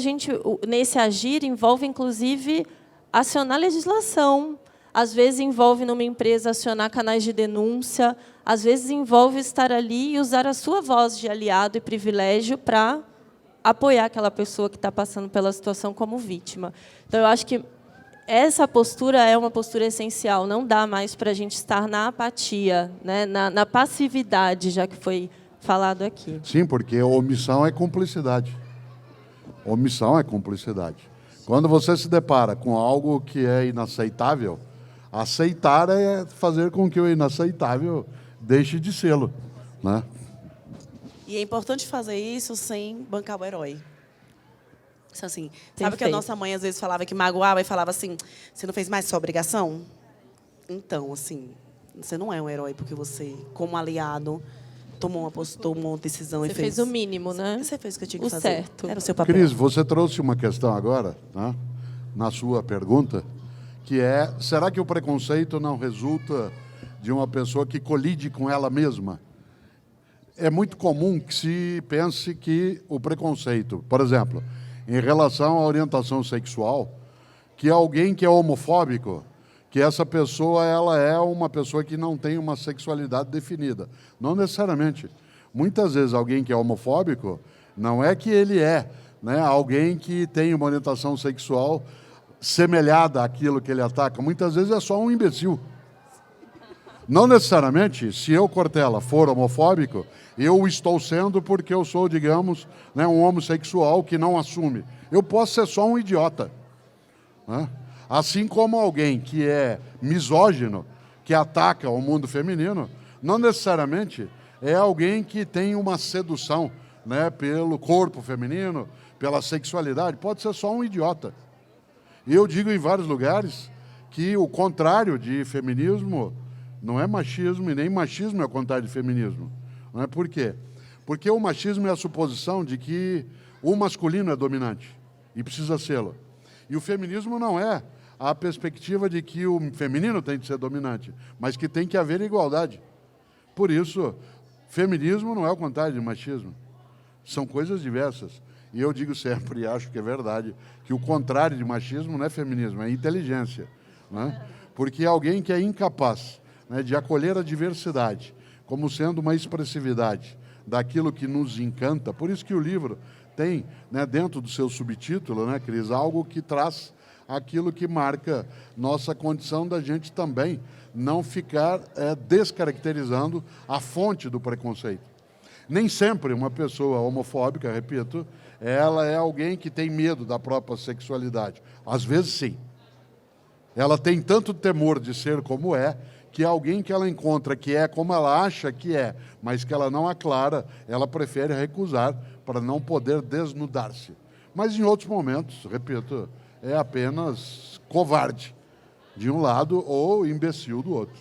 nesse agir, envolve, inclusive, acionar legislação. Às vezes, envolve, numa empresa, acionar canais de denúncia. Às vezes, envolve estar ali e usar a sua voz de aliado e privilégio para apoiar aquela pessoa que está passando pela situação como vítima. Então, eu acho que essa postura é uma postura essencial. Não dá mais para a gente estar na apatia, né? na passividade, já que foi falado aqui. Sim, porque omissão é cumplicidade. Omissão é cumplicidade. Quando você se depara com algo que é inaceitável, aceitar é fazer com que o inaceitável deixe de sê-lo, né? E é importante fazer isso sem bancar o herói. Isso assim, sabe que a Perfeito. nossa mãe às vezes falava que magoava e falava assim, você não fez mais sua obrigação? Então, assim, você não é um herói porque você, como aliado, tomou uma decisão Você e fez... fez o mínimo, né? Você fez o que eu tinha que O fazer. certo. Era o seu papel. Cris, você trouxe uma questão agora, né, na sua pergunta, que é, será que o preconceito não resulta de uma pessoa que colide com ela mesma? É muito comum que se pense que o preconceito, por exemplo, em relação à orientação sexual, que alguém que é homofóbico, que essa pessoa ela é uma pessoa que não tem uma sexualidade definida. Não necessariamente. Muitas vezes alguém que é homofóbico, não é que ele é, né, alguém que tem uma orientação sexual semelhada àquilo que ele ataca. Muitas vezes é só um imbecil. Não necessariamente, se eu, Cortella, for homofóbico, eu estou sendo porque eu sou, digamos, né, um homossexual que não assume. Eu posso ser só um idiota, né? Assim como alguém que é misógino, que ataca o mundo feminino, não necessariamente é alguém que tem uma sedução, né, pelo corpo feminino, pela sexualidade. Pode ser só um idiota. E eu digo em vários lugares que o contrário de feminismo não é machismo, e nem machismo é o contrário de feminismo. Não é? Por quê? Porque o machismo é a suposição de que o masculino é dominante, e precisa sê-lo. E o feminismo não é a perspectiva de que o feminino tem que ser dominante, mas que tem que haver igualdade. Por isso, feminismo não é o contrário de machismo. São coisas diversas. E eu digo sempre, e acho que é verdade, que o contrário de machismo não é feminismo, é inteligência, né? Porque alguém que é incapaz, né, de acolher a diversidade como sendo uma expressividade daquilo que nos encanta, por isso que o livro tem, né, dentro do seu subtítulo, né, Cris, algo que traz aquilo que marca nossa condição da gente também não ficar descaracterizando a fonte do preconceito. Nem sempre uma pessoa homofóbica, repito, ela é alguém que tem medo da própria sexualidade. Às vezes, sim. Ela tem tanto temor de ser como é, que alguém que ela encontra que é como ela acha que é, mas que ela não aclara, ela prefere recusar para não poder desnudar-se. Mas em outros momentos, repito, é apenas covarde de um lado ou imbecil do outro.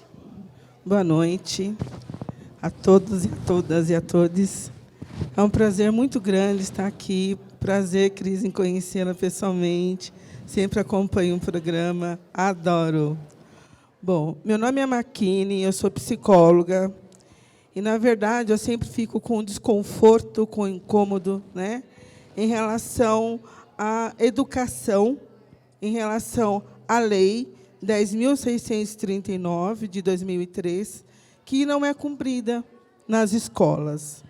Boa noite a todos e a todas e a todos. É um prazer muito grande estar aqui. Prazer, Cris, em conhecê-la pessoalmente. Sempre acompanho o programa. Adoro. Bom, meu nome é Maquine, eu sou psicóloga. E, na verdade, eu sempre fico com desconforto, com incômodo, né, em relação à educação, em relação à Lei 10.639, de 2003, que não é cumprida nas escolas.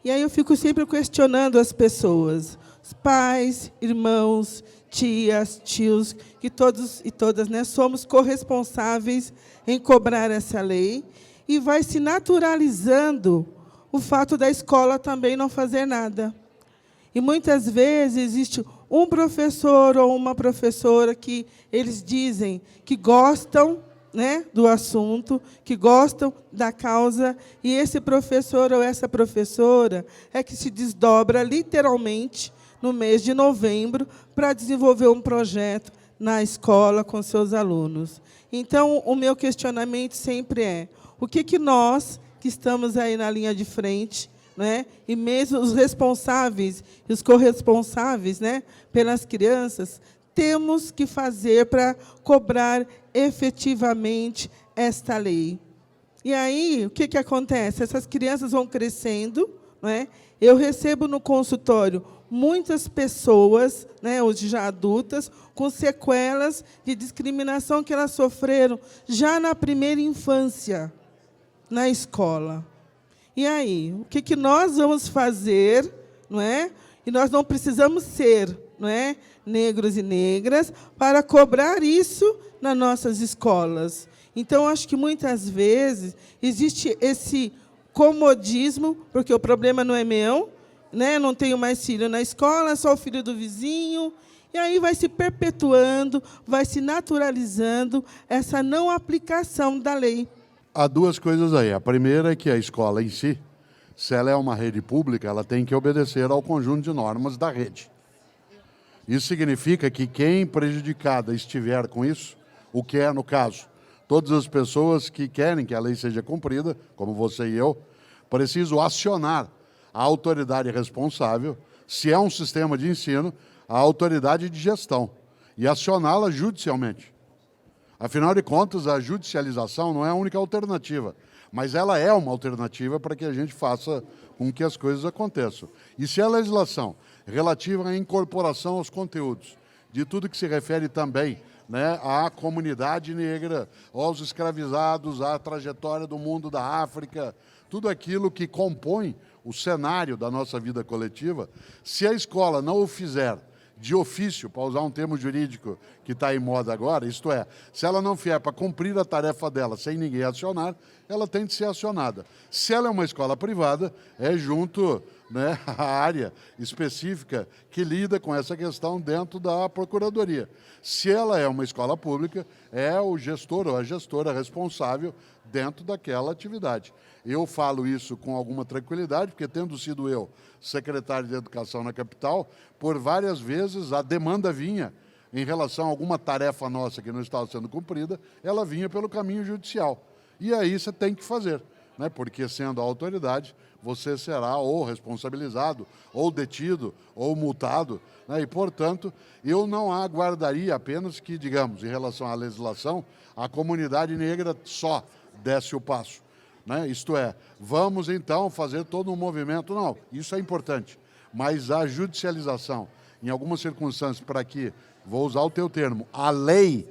E aí eu fico sempre questionando as pessoas, os pais, irmãos, tias, tios, que todos e todas, né, somos corresponsáveis em cobrar essa lei, e vai se naturalizando o fato da escola também não fazer nada. E, muitas vezes, existe um professor ou uma professora que eles dizem que gostam, né, do assunto, que gostam da causa, e esse professor ou essa professora é que se desdobra, literalmente, no mês de novembro, para desenvolver um projeto na escola com seus alunos. Então, o meu questionamento sempre é, o que nós, que estamos aí na linha de frente, né, e mesmo os responsáveis e os corresponsáveis, né, pelas crianças, temos que fazer para cobrar efetivamente esta lei? E aí, o que acontece? Essas crianças vão crescendo, né? Eu recebo no consultório muitas pessoas, né, hoje já adultas, com sequelas de discriminação que elas sofreram já na primeira infância, na escola. E aí, o que nós vamos fazer, não é? E nós não precisamos ser, não é, negros e negras para cobrar isso nas nossas escolas. Então, acho que muitas vezes existe esse comodismo, porque o problema não é meu, né? Não tenho mais filho na escola, só o filho do vizinho. E aí vai se perpetuando, vai se naturalizando essa não aplicação da lei. Há duas coisas aí. A primeira é que a escola em si, se ela é uma rede pública, ela tem que obedecer ao conjunto de normas da rede. Isso significa que quem prejudicada estiver com isso, o que é, no caso, todas as pessoas que querem que a lei seja cumprida, como você e eu, precisam acionar a autoridade responsável, se é um sistema de ensino, a autoridade de gestão, e acioná-la judicialmente. Afinal de contas, a judicialização não é a única alternativa, mas ela é uma alternativa para que a gente faça com que as coisas aconteçam. E se a legislação relativa à incorporação aos conteúdos, de tudo que se refere também, né, à comunidade negra, aos escravizados, à trajetória do mundo da África, tudo aquilo que compõe o cenário da nossa vida coletiva, se a escola não o fizer de ofício, para usar um termo jurídico que está em moda agora, isto é, se ela não vier para cumprir a tarefa dela sem ninguém acionar, ela tem de ser acionada. Se ela é uma escola privada, é junto, né, à área específica que lida com essa questão dentro da Procuradoria. Se ela é uma escola pública, é o gestor ou a gestora responsável dentro daquela atividade. Eu falo isso com alguma tranquilidade, porque tendo sido eu secretário de Educação na capital, por várias vezes a demanda vinha em relação a alguma tarefa nossa que não estava sendo cumprida, ela vinha pelo caminho judicial. E aí você tem que fazer, né? Porque sendo a autoridade, você será ou responsabilizado, ou detido, ou multado, né? E, portanto, eu não aguardaria apenas que, digamos, em relação à legislação, a comunidade negra só desse o passo, né? Isto é, vamos então fazer todo um movimento. Não, isso é importante, mas a judicialização, em algumas circunstâncias, para que, vou usar o teu termo, a lei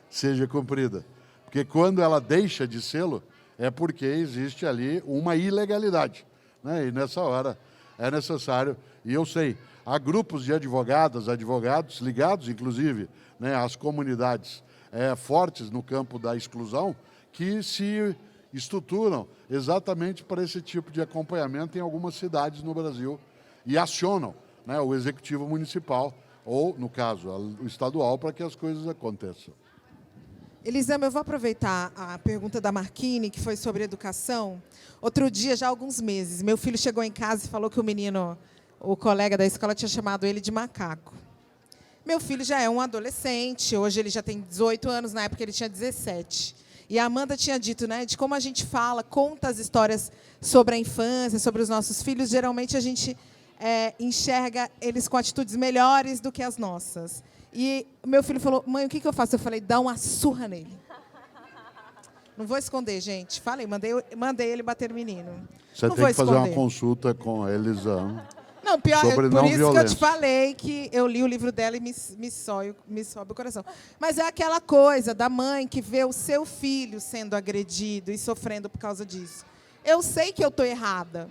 seja cumprida. Porque quando ela deixa de sê-lo, é porque existe ali uma ilegalidade, né? E nessa hora é necessário, e eu sei, há grupos de advogadas, advogados ligados, inclusive, né, às comunidades fortes no campo da exclusão, que se estruturam exatamente para esse tipo de acompanhamento em algumas cidades no Brasil e acionam, né, o executivo municipal ou, no caso, o estadual, para que as coisas aconteçam. Elisama, eu vou aproveitar a pergunta da Marquine, que foi sobre educação. Outro dia, já há alguns meses, meu filho chegou em casa e falou que o colega da escola, tinha chamado ele de macaco. Meu filho já é um adolescente, hoje ele já tem 18 anos, na época ele tinha 17. E a Amanda tinha dito, né, de como a gente conta as histórias sobre a infância, sobre os nossos filhos, geralmente a gente enxerga eles com atitudes melhores do que as nossas. E meu filho falou, mãe, o que eu faço? Eu falei, dá uma surra nele. Não vou esconder, gente. Falei, mandei ele bater no menino. Você não tem vou que fazer esconder. uma consulta com a Elisama. Não, pior, sobre por não isso violência. que eu te falei que eu li o livro dela e me sobe o coração. Mas é aquela coisa da mãe que vê o seu filho sendo agredido e sofrendo por causa disso. Eu sei que eu estou errada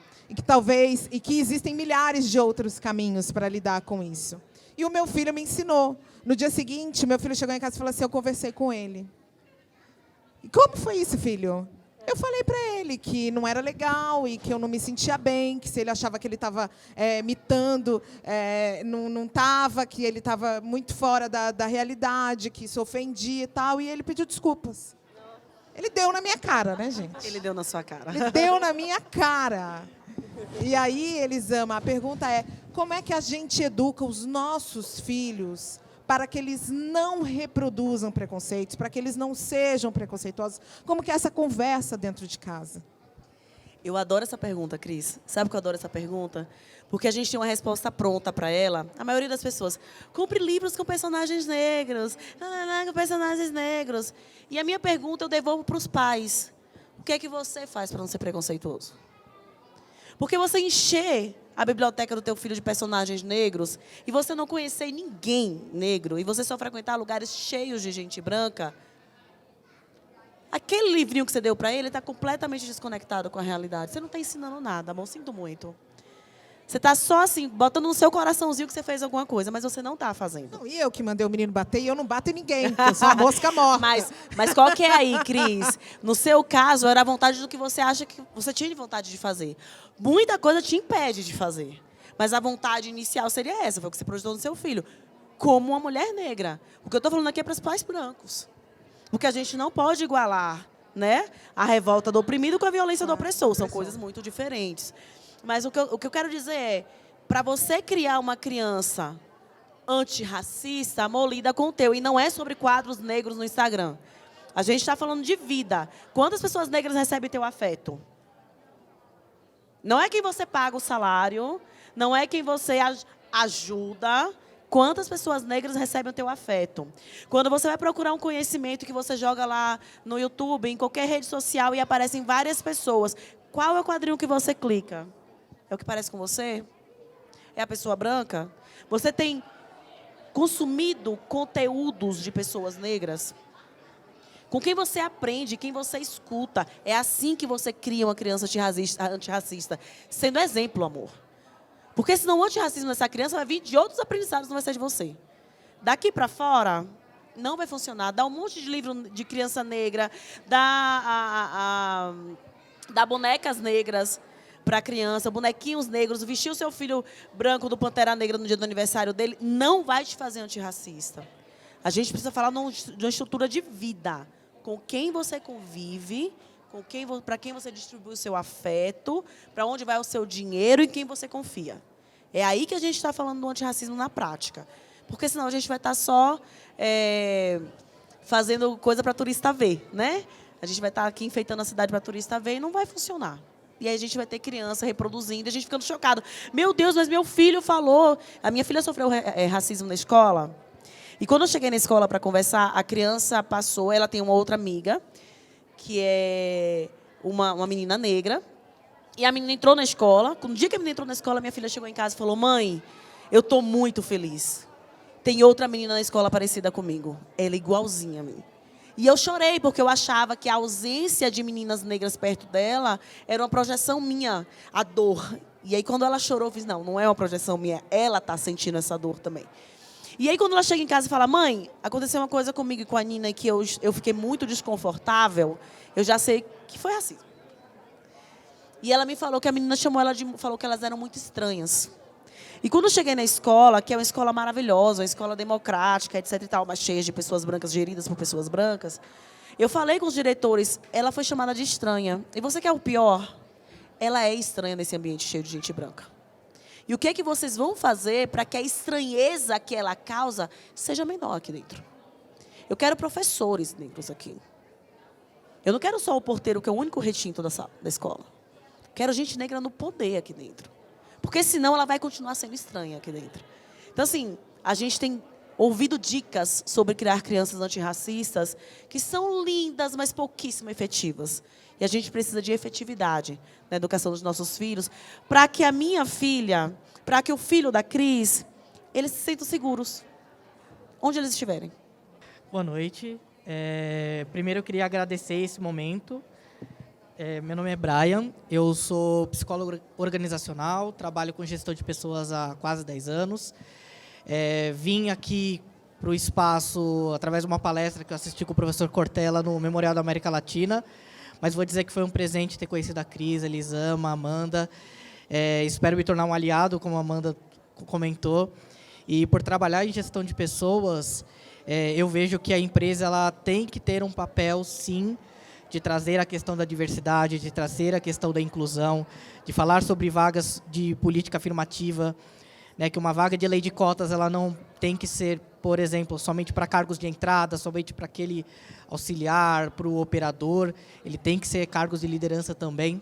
e que existem milhares de outros caminhos para lidar com isso. E o meu filho me ensinou. No dia seguinte, meu filho chegou em casa e falou assim, eu conversei com ele. E como foi isso, filho? Eu falei para ele que não era legal e que eu não me sentia bem, que se ele achava que ele estava imitando, não estava, que ele estava muito fora da realidade, que isso ofendia e tal, e ele pediu desculpas. Ele deu na minha cara, né, gente? Ele deu na sua cara. Ele deu na minha cara. E aí, Elisama, a pergunta é, como é que a gente educa os nossos filhos para que eles não reproduzam preconceitos, para que eles não sejam preconceituosos? Como que é essa conversa dentro de casa? Eu adoro essa pergunta, Cris. Sabe que eu adoro essa pergunta? Porque a gente tem uma resposta pronta para ela. A maioria das pessoas, compre livros com personagens negros, com personagens negros. E a minha pergunta eu devolvo para os pais. O que é que você faz para não ser preconceituoso? Porque você encher a biblioteca do teu filho de personagens negros e você não conhecer ninguém negro e você só frequentar lugares cheios de gente branca, aquele livrinho que você deu para ele está completamente desconectado com a realidade. Você não está ensinando nada, amor, sinto muito. Você está só assim, botando no seu coraçãozinho que você fez alguma coisa, mas você não está fazendo. Não, e eu que mandei o menino bater e eu não bato em ninguém, porque eu sou uma mosca morta. Mas qual que é aí, Cris? No seu caso, era a vontade do que você acha que você tinha vontade de fazer. Muita coisa te impede de fazer. Mas a vontade inicial seria essa, foi o que você projetou no seu filho. Como uma mulher negra. O que eu estou falando aqui é para os pais brancos. Porque a gente não pode igualar, né, a revolta do oprimido com a violência do opressor. São coisas muito diferentes. Mas o que eu quero dizer é, para você criar uma criança antirracista, amor, lida com o teu. E não é sobre quadros negros no Instagram. A gente está falando de vida. Quantas pessoas negras recebem teu afeto? Não é quem você paga o salário, não é quem você ajuda. Quantas pessoas negras recebem o teu afeto? Quando você vai procurar um conhecimento que você joga lá no YouTube, em qualquer rede social, e aparecem várias pessoas, qual é o quadrinho que você clica? É o que parece com você? É a pessoa branca? Você tem consumido conteúdos de pessoas negras? Com quem você aprende, quem você escuta. É assim que você cria uma criança antirracista. Sendo exemplo, amor. Porque senão o antirracismo dessa criança vai vir de outros aprendizados, não vai ser de você. Daqui para fora, não vai funcionar. Dá um monte de livro de criança negra, dá bonecas negras para a criança, bonequinhos negros, vestir o seu filho branco do Pantera Negra no dia do aniversário dele, não vai te fazer antirracista. A gente precisa falar de uma estrutura de vida. Com quem você convive, para quem você distribui o seu afeto, para onde vai o seu dinheiro e quem você confia. É aí que a gente está falando do antirracismo na prática. Porque senão a gente vai estar só fazendo coisa para turista ver, né? A gente vai estar aqui enfeitando a cidade para turista ver e não vai funcionar. E aí a gente vai ter criança reproduzindo, a gente ficando chocado. Meu Deus, mas meu filho falou. A minha filha sofreu racismo na escola. E quando eu cheguei na escola para conversar, a criança passou, ela tem uma outra amiga, que é uma menina negra. E a menina entrou na escola. No dia que a menina entrou na escola, minha filha chegou em casa e falou: mãe, eu estou muito feliz. Tem outra menina na escola parecida comigo. Ela é igualzinha a mim. E eu chorei, porque eu achava que a ausência de meninas negras perto dela era uma projeção minha, a dor. E aí, quando ela chorou, eu fiz: não é uma projeção minha, ela está sentindo essa dor também. E aí, quando ela chega em casa e fala: mãe, aconteceu uma coisa comigo e com a Nina e que eu fiquei muito desconfortável, eu já sei que foi racismo. E ela me falou que a menina falou que elas eram muito estranhas. E quando eu cheguei na escola, que é uma escola maravilhosa, uma escola democrática, etc e tal, mas cheia de pessoas brancas, geridas por pessoas brancas, eu falei com os diretores, ela foi chamada de estranha. E você quer o pior? Ela é estranha nesse ambiente cheio de gente branca. E o que é que vocês vão fazer para que a estranheza que ela causa seja menor aqui dentro? Eu quero professores dentro aqui. Eu não quero só o porteiro, que é o único retinto da escola. Quero gente negra no poder aqui dentro. Porque senão ela vai continuar sendo estranha aqui dentro. Então, assim, a gente tem ouvido dicas sobre criar crianças antirracistas que são lindas, mas pouquíssimo efetivas. E a gente precisa de efetividade na educação dos nossos filhos, para que a minha filha, para que o filho da Cris, eles se sintam seguros, onde eles estiverem. Boa noite. Primeiro, eu queria agradecer esse momento. Meu nome é Brian, eu sou psicólogo organizacional, trabalho com gestão de pessoas há quase 10 anos. Vim aqui para o espaço através de uma palestra que eu assisti com o professor Cortella no Memorial da América Latina, mas vou dizer que foi um presente ter conhecido a Cris, a Elisama, a Amanda. Espero me tornar um aliado, como a Amanda comentou. E por trabalhar em gestão de pessoas, eu vejo que a empresa ela tem que ter um papel, sim, de trazer a questão da diversidade, de trazer a questão da inclusão, de falar sobre vagas de política afirmativa, né, que uma vaga de lei de cotas ela não tem que ser, por exemplo, somente para cargos de entrada, somente para aquele auxiliar, para o operador, ele tem que ser cargos de liderança também.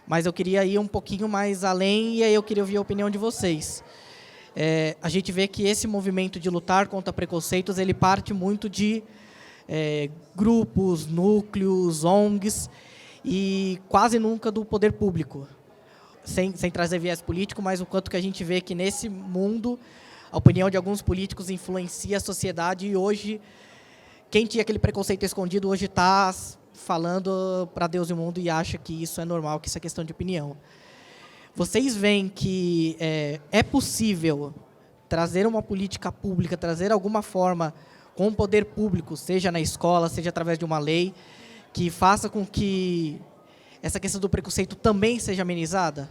Mas eu queria ir um pouquinho mais além e aí eu queria ouvir a opinião de vocês. A gente vê que esse movimento de lutar contra preconceitos, ele parte muito de grupos, núcleos, ONGs e quase nunca do poder público, sem trazer viés político, mas o quanto que a gente vê que nesse mundo a opinião de alguns políticos influencia a sociedade e hoje quem tinha aquele preconceito escondido hoje está falando para Deus e o mundo e acha que isso é normal, que isso é questão de opinião. Vocês veem que é possível trazer uma política pública, trazer alguma forma com o poder público, seja na escola, seja através de uma lei, que faça com que essa questão do preconceito também seja amenizada?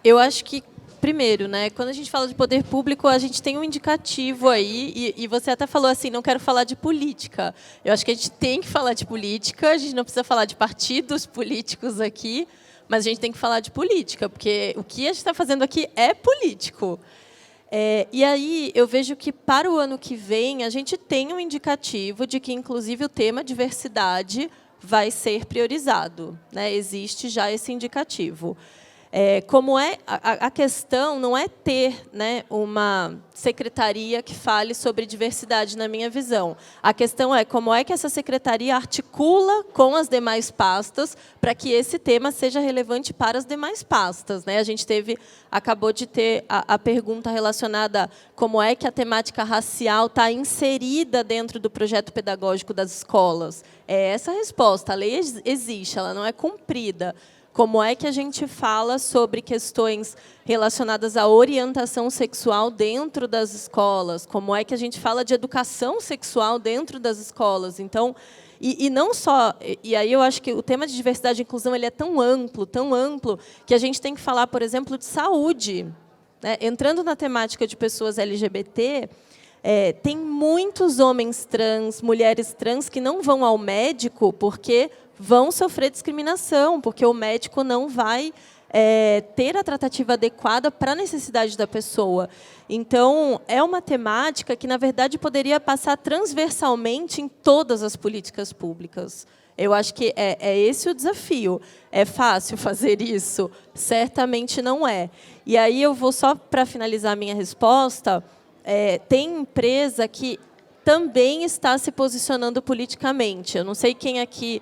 Eu acho que, primeiro, né, quando a gente fala de poder público, a gente tem um indicativo aí, e você até falou assim, não quero falar de política. Eu acho que a gente tem que falar de política, a gente não precisa falar de partidos políticos aqui, mas a gente tem que falar de política, porque o que a gente está fazendo aqui é político. E aí eu vejo que, para o ano que vem, a gente tem um indicativo de que, inclusive, o tema diversidade vai ser priorizado, né? Existe já esse indicativo. A questão não é ter, né, uma secretaria que fale sobre diversidade, na minha visão. A questão é como é que essa secretaria articula com as demais pastas para que esse tema seja relevante para as demais pastas, né? A gente acabou de ter a pergunta relacionada a como é que a temática racial está inserida dentro do projeto pedagógico das escolas. É essa a resposta. A lei existe, ela não é cumprida. Como é que a gente fala sobre questões relacionadas à orientação sexual dentro das escolas? Como é que a gente fala de educação sexual dentro das escolas? Então, e não só... E aí eu acho que o tema de diversidade e inclusão ele é tão amplo, que a gente tem que falar, por exemplo, de saúde, né? Entrando na temática de pessoas LGBT, tem muitos homens trans, mulheres trans, que não vão ao médico porque vão sofrer discriminação, porque o médico não vai ter a tratativa adequada para a necessidade da pessoa. Então, é uma temática que, na verdade, poderia passar transversalmente em todas as políticas públicas. Eu acho que é esse o desafio. É fácil fazer isso? Certamente não é. E aí eu vou, só para finalizar a minha resposta, tem empresa que também está se posicionando politicamente. Eu não sei quem aqui,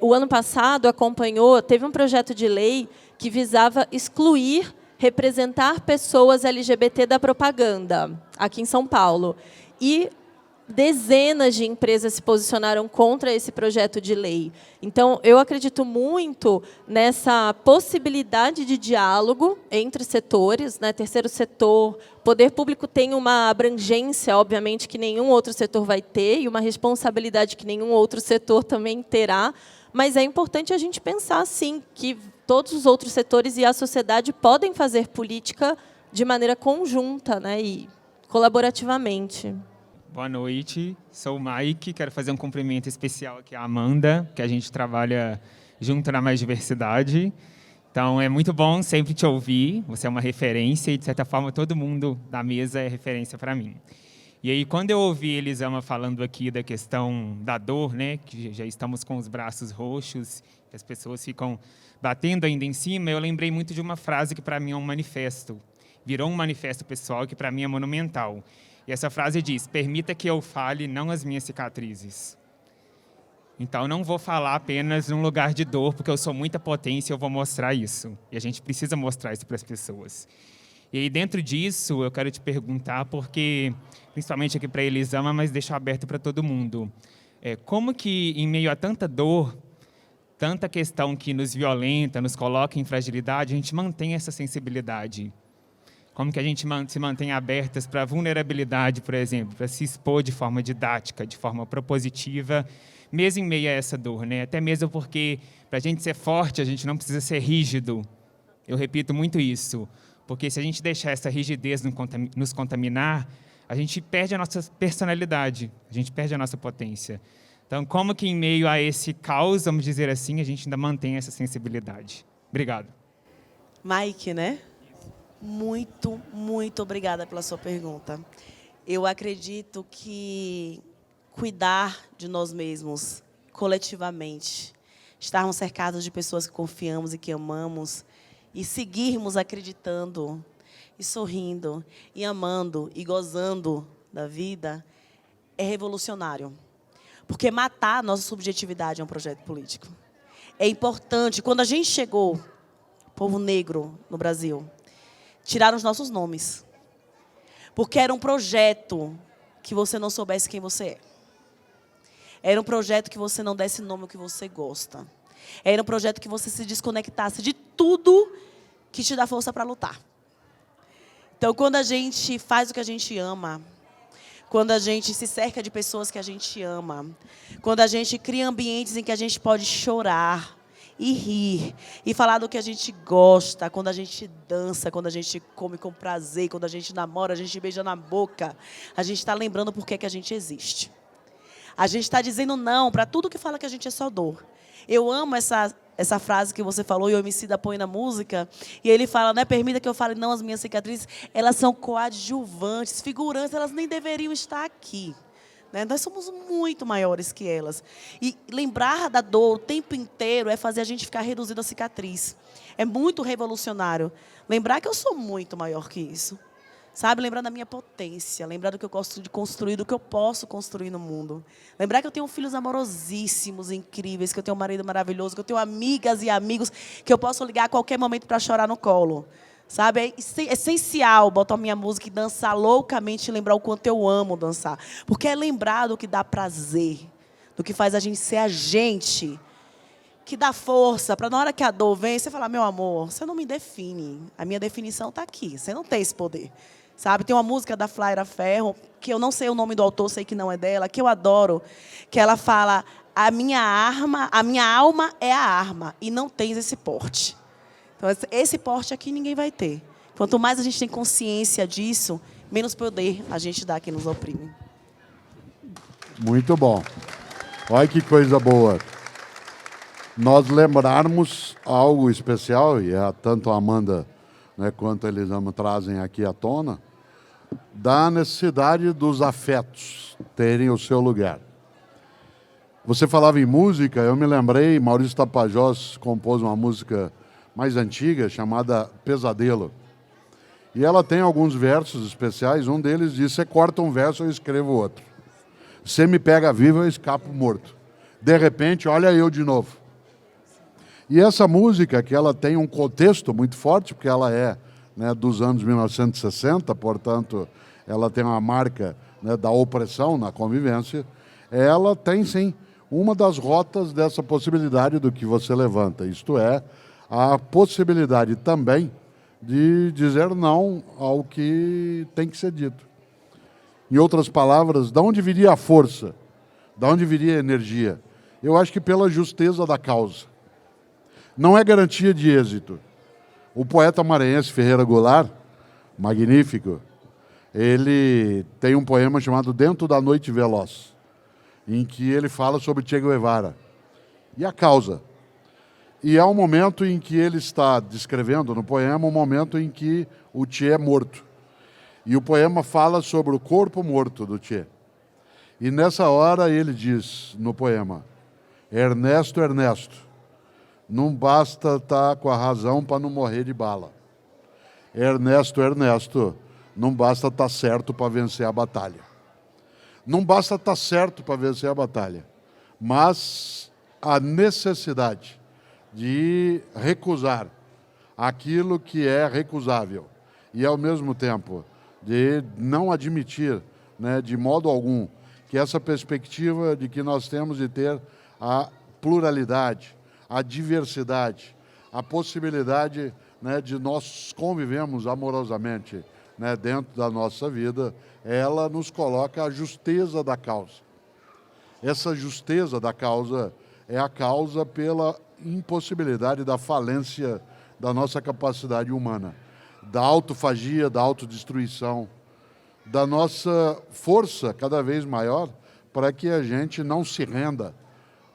o ano passado, acompanhou, teve um projeto de lei que visava excluir, representar pessoas LGBT da propaganda, aqui em São Paulo. E dezenas de empresas se posicionaram contra esse projeto de lei. Então, eu acredito muito nessa possibilidade de diálogo entre setores, né? Terceiro setor, poder público tem uma abrangência, obviamente, que nenhum outro setor vai ter, e uma responsabilidade que nenhum outro setor também terá, mas é importante a gente pensar, sim, que todos os outros setores e a sociedade podem fazer política de maneira conjunta, né? E colaborativamente. Boa noite, sou o Mike, quero fazer um cumprimento especial aqui à Amanda, que a gente trabalha junto na Mais Diversidade. Então, é muito bom sempre te ouvir, você é uma referência e, de certa forma, todo mundo da mesa é referência para mim. E aí, quando eu ouvi Elisama falando aqui da questão da dor, né, que já estamos com os braços roxos, que as pessoas ficam batendo ainda em cima, eu lembrei muito de uma frase que, para mim, é um manifesto. Virou um manifesto pessoal que, para mim, é monumental. E essa frase diz: permita que eu fale, não as minhas cicatrizes. Então, não vou falar apenas num lugar de dor, porque eu sou muita potência e eu vou mostrar isso. E a gente precisa mostrar isso para as pessoas. E aí, dentro disso, eu quero te perguntar, porque, principalmente aqui para a Elisama, mas deixo aberto para todo mundo. Como que, em meio a tanta dor, tanta questão que nos violenta, nos coloca em fragilidade, a gente mantém essa sensibilidade? Como que a gente se mantém abertas para a vulnerabilidade, por exemplo, para se expor de forma didática, de forma propositiva, mesmo em meio a essa dor, né? Até mesmo porque, para a gente ser forte, a gente não precisa ser rígido. Eu repito muito isso, porque se a gente deixar essa rigidez nos contaminar, a gente perde a nossa personalidade, a gente perde a nossa potência. Então, como que em meio a esse caos, vamos dizer assim, a gente ainda mantém essa sensibilidade? Obrigado. Mike, né? Muito, muito obrigada pela sua pergunta. Eu acredito que cuidar de nós mesmos coletivamente, estarmos cercados de pessoas que confiamos e que amamos, e seguirmos acreditando, e sorrindo, e amando, e gozando da vida, é revolucionário. Porque matar a nossa subjetividade é um projeto político. É importante. Quando a gente chegou, povo negro no Brasil, tiraram os nossos nomes. Porque era um projeto que você não soubesse quem você é. Era um projeto que você não desse nome ao que você gosta. Era um projeto que você se desconectasse de tudo que te dá força para lutar. Então, quando a gente faz o que a gente ama, quando a gente se cerca de pessoas que a gente ama, quando a gente cria ambientes em que a gente pode chorar e rir, e falar do que a gente gosta, quando a gente dança, quando a gente come com prazer, quando a gente namora, a gente beija na boca, a gente está lembrando por que a gente existe. A gente está dizendo não para tudo que fala que a gente é só dor. Eu amo essa frase que você falou, e o Emicida põe na música, e ele fala, né, permita que eu fale, não, as minhas cicatrizes, elas são coadjuvantes, figurantes, elas nem deveriam estar aqui. Né? Nós somos muito maiores que elas. E lembrar da dor o tempo inteiro é fazer a gente ficar reduzido a cicatriz. É muito revolucionário. Lembrar que eu sou muito maior que isso. Sabe? Lembrar da minha potência. Lembrar do que eu gosto de construir, do que eu posso construir no mundo. Lembrar que eu tenho filhos amorosíssimos, incríveis, que eu tenho um marido maravilhoso, que eu tenho amigas e amigos que eu posso ligar a qualquer momento para chorar no colo. Sabe? É essencial botar a minha música e dançar loucamente e lembrar o quanto eu amo dançar. Porque é lembrar do que dá prazer, do que faz a gente ser a gente, que dá força para na hora que a dor vem, você falar, meu amor, você não me define. A minha definição está aqui, você não tem esse poder. Sabe? Tem uma música da Flaira Ferro, que eu não sei o nome do autor, sei que não é dela, que eu adoro, que ela fala, a minha alma é a arma, e não tens esse porte. Então, esse porte aqui ninguém vai ter. Quanto mais a gente tem consciência disso, menos poder a gente dá a quem nos oprime. Muito bom. Olha que coisa boa. Nós lembrarmos algo especial, e tanto a Amanda, né, quanto a Elisama trazem aqui à tona, da necessidade dos afetos terem o seu lugar. Você falava em música, eu me lembrei, Maurício Tapajós compôs uma música mais antiga, chamada Pesadelo. E ela tem alguns versos especiais, um deles diz, você corta um verso, eu escrevo outro. Você me pega vivo, eu escapo morto. De repente, olha eu de novo. E essa música, que ela tem um contexto muito forte, porque ela é, né, dos anos 1960, portanto, ela tem uma marca, né, da opressão na convivência, ela tem, sim, uma das rotas dessa possibilidade do que você levanta, isto é, a possibilidade também de dizer não ao que tem que ser dito. Em outras palavras, de onde viria a força? De onde viria a energia? Eu acho que pela justeza da causa. Não é garantia de êxito. O poeta maranhense Ferreira Goulart, magnífico, ele tem um poema chamado Dentro da Noite Veloz, em que ele fala sobre Che Guevara e a causa. E há um momento em que ele está descrevendo no poema, um momento em que o Che é morto. E o poema fala sobre o corpo morto do Che. E nessa hora ele diz no poema, Ernesto, Ernesto, não basta estar com a razão para não morrer de bala. Ernesto, Ernesto, não basta estar certo para vencer a batalha. Não basta estar certo para vencer a batalha, mas a necessidade de recusar aquilo que é recusável e, ao mesmo tempo, de não admitir, né, de modo algum, que essa perspectiva de que nós temos de ter a pluralidade, a diversidade, a possibilidade, né, de nós convivemos amorosamente, né, dentro da nossa vida, ela nos coloca a justeza da causa. Essa justeza da causa é a causa pela impossibilidade da falência da nossa capacidade humana, da autofagia, da autodestruição, da nossa força cada vez maior para que a gente não se renda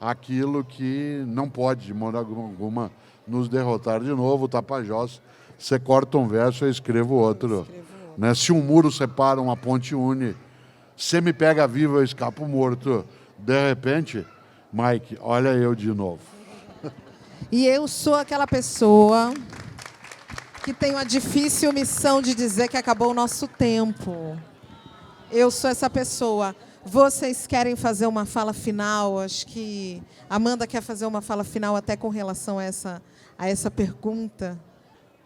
àquilo que não pode, de modo alguma, nos derrotar de novo. Tapajós, você corta um verso, eu escrevo outro. Né? Se um muro separa, uma ponte une. Se me pega vivo, eu escapo morto. De repente, Mike, olha eu de novo. E eu sou aquela pessoa que tem a difícil missão de dizer que acabou o nosso tempo. Eu sou essa pessoa. Vocês querem fazer uma fala final? Acho que a Amanda quer fazer uma fala final até com relação a essa pergunta.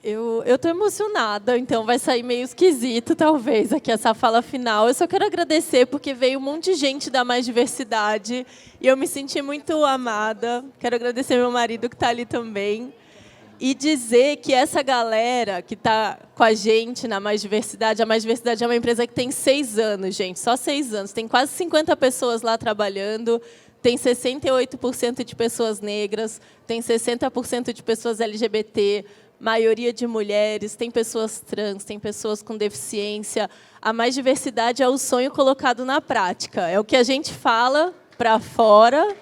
Eu estou emocionada, então vai sair meio esquisito, talvez, aqui essa fala final. Eu só quero agradecer, porque veio um monte de gente da Mais Diversidade e eu me senti muito amada. Quero agradecer meu marido, que está ali também. e dizer que essa galera que está com a gente na Mais Diversidade, a Mais Diversidade é uma empresa que tem 6 anos, gente, só 6 anos. Tem quase 50 pessoas lá trabalhando, tem 68% de pessoas negras, tem 60% de pessoas LGBT, maioria de mulheres, tem pessoas trans, tem pessoas com deficiência. A Mais Diversidade é o sonho colocado na prática. É o que a gente fala para fora,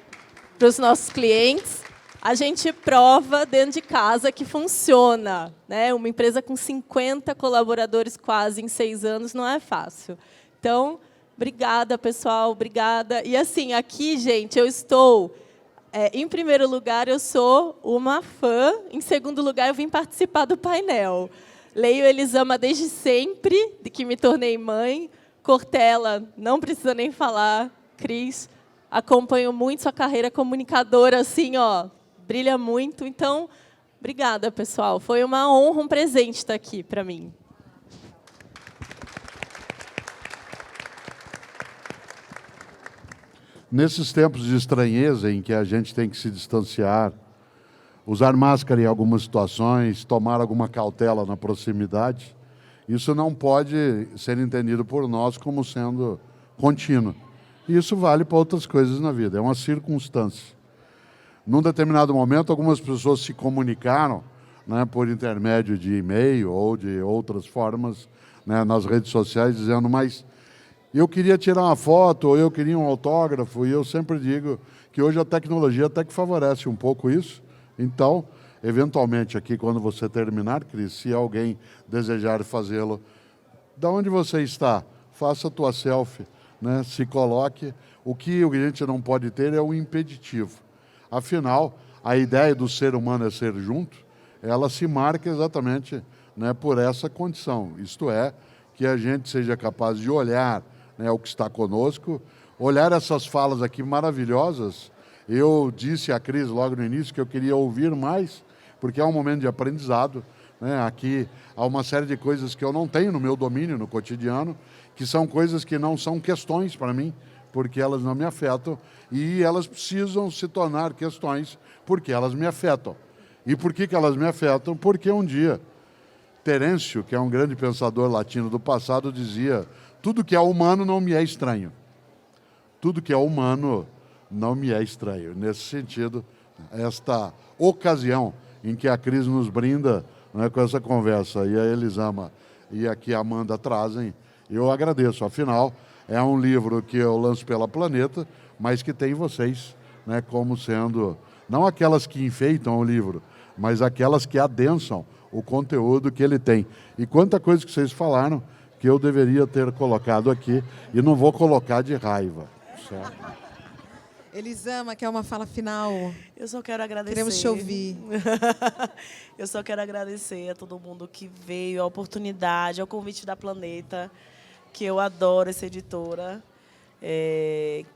para os nossos clientes, a gente prova dentro de casa que funciona, né? Uma empresa com 50 colaboradores quase em 6 anos não é fácil. Então, obrigada, pessoal, obrigada. E assim, aqui, gente, eu estou... em primeiro lugar, eu sou uma fã. Em segundo lugar, eu vim participar do painel. Leio Elisama desde sempre, de que me tornei mãe. Cortella, não precisa nem falar. Cris, acompanho muito sua carreira comunicadora, assim, ó, brilha muito. Então, obrigada, pessoal. Foi uma honra, um presente estar aqui para mim. Nesses tempos de estranheza em que a gente tem que se distanciar, usar máscara em algumas situações, tomar alguma cautela na proximidade, isso não pode ser entendido por nós como sendo contínuo. E isso vale para outras coisas na vida, é uma circunstância. Num determinado momento, algumas pessoas se comunicaram, né, por intermédio de e-mail ou de outras formas, né, nas redes sociais, dizendo, mas eu queria tirar uma foto, ou eu queria um autógrafo, e eu sempre digo que hoje a tecnologia até que favorece um pouco isso. Então, eventualmente, aqui, quando você terminar, Cris, se alguém desejar fazê-lo, da onde você está, faça a tua selfie, né, se coloque. O que a gente não pode ter é o impeditivo. Afinal, a ideia do ser humano é ser junto, ela se marca exatamente, né, por essa condição. Isto é, que a gente seja capaz de olhar, né, o que está conosco, olhar essas falas aqui maravilhosas. Eu disse à Cris logo no início que eu queria ouvir mais, porque é um momento de aprendizado, né? Aqui há uma série de coisas que eu não tenho no meu domínio, no cotidiano, que são coisas que não são questões para mim, porque elas não me afetam, e elas precisam se tornar questões porque elas me afetam. E por que elas me afetam? Porque um dia, Terêncio, que é um grande pensador latino do passado, dizia: tudo que é humano não me é estranho. Tudo que é humano não me é estranho. Nesse sentido, esta ocasião em que a Cris nos brinda, né, com essa conversa, e a Elisama e aqui a Amanda trazem, eu agradeço. Afinal, é um livro que eu lanço pela Planeta, mas que tem vocês, né, como sendo, não aquelas que enfeitam o livro, mas aquelas que adensam o conteúdo que ele tem. E quanta coisa que vocês falaram que eu deveria ter colocado aqui, e não vou colocar de raiva. Certo? Elisama, quer uma fala final? Eu só quero agradecer. Queremos te ouvir. Eu só quero agradecer a todo mundo que veio, a oportunidade, ao convite da Planeta, que eu adoro essa editora,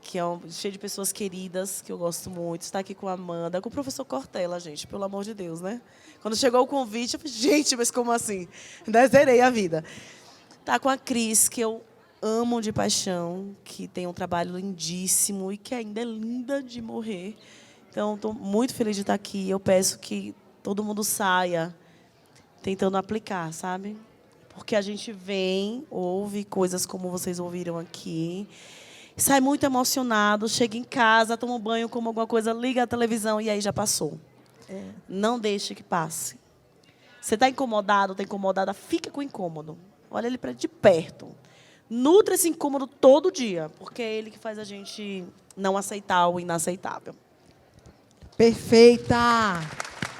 que é cheia de pessoas queridas, que eu gosto muito. Está aqui com a Amanda, com o professor Cortella, gente, pelo amor de Deus, né? Quando chegou o convite, eu falei, gente, mas como assim? Zerei a vida. Está com a Cris, que eu amo de paixão, que tem um trabalho lindíssimo e que ainda é linda de morrer. Então, estou muito feliz de estar aqui. Eu peço que todo mundo saia tentando aplicar, sabe? Porque a gente vem, ouve coisas como vocês ouviram aqui, sai muito emocionado, chega em casa, toma um banho, come alguma coisa, liga a televisão e aí já passou. Não deixe que passe. Você está incomodado, está incomodada, fica com o incômodo. Olha ele de perto. Nutra esse incômodo todo dia, porque é ele que faz a gente não aceitar o inaceitável. Perfeita!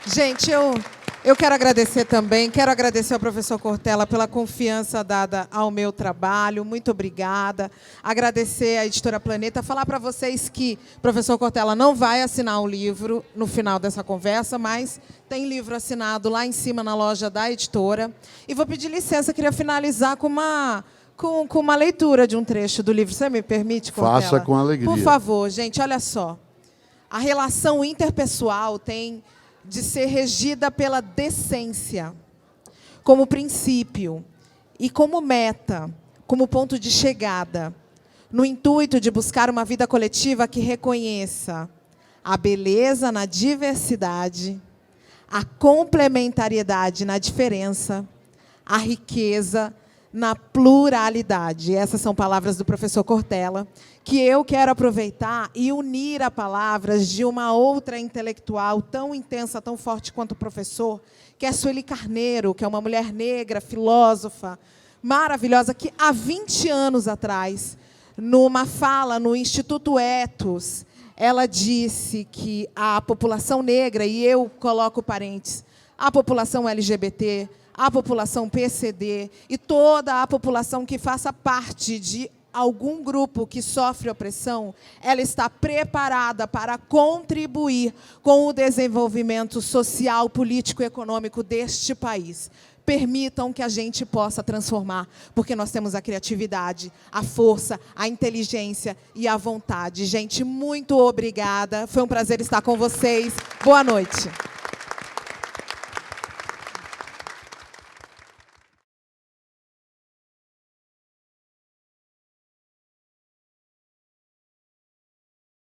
Gente, eu quero agradecer também, quero agradecer ao professor Cortella pela confiança dada ao meu trabalho, muito obrigada. Agradecer à Editora Planeta, falar para vocês que o professor Cortella não vai assinar o livro no final dessa conversa, mas tem livro assinado lá em cima na loja da editora. E vou pedir licença, queria finalizar com uma leitura de um trecho do livro. Você me permite, Cortella? Faça com alegria. Por favor, gente, olha só. A relação interpessoal tem de ser regida pela decência, como princípio e como meta, como ponto de chegada, no intuito de buscar uma vida coletiva que reconheça a beleza na diversidade, a complementariedade na diferença, a riqueza na pluralidade. Essas são palavras do professor Cortella, que eu quero aproveitar e unir a palavras de uma outra intelectual tão intensa, tão forte quanto o professor, que é Sueli Carneiro, que é uma mulher negra, filósofa, maravilhosa, que há 20 anos atrás, numa fala no Instituto Ethos, ela disse que a população negra, e eu coloco parênteses, a população LGBT, a população PCD e toda a população que faça parte de algum grupo que sofre opressão, ela está preparada para contribuir com o desenvolvimento social, político e econômico deste país. Permitam que a gente possa transformar, porque nós temos a criatividade, a força, a inteligência e a vontade. Gente, muito obrigada. Foi um prazer estar com vocês. Boa noite.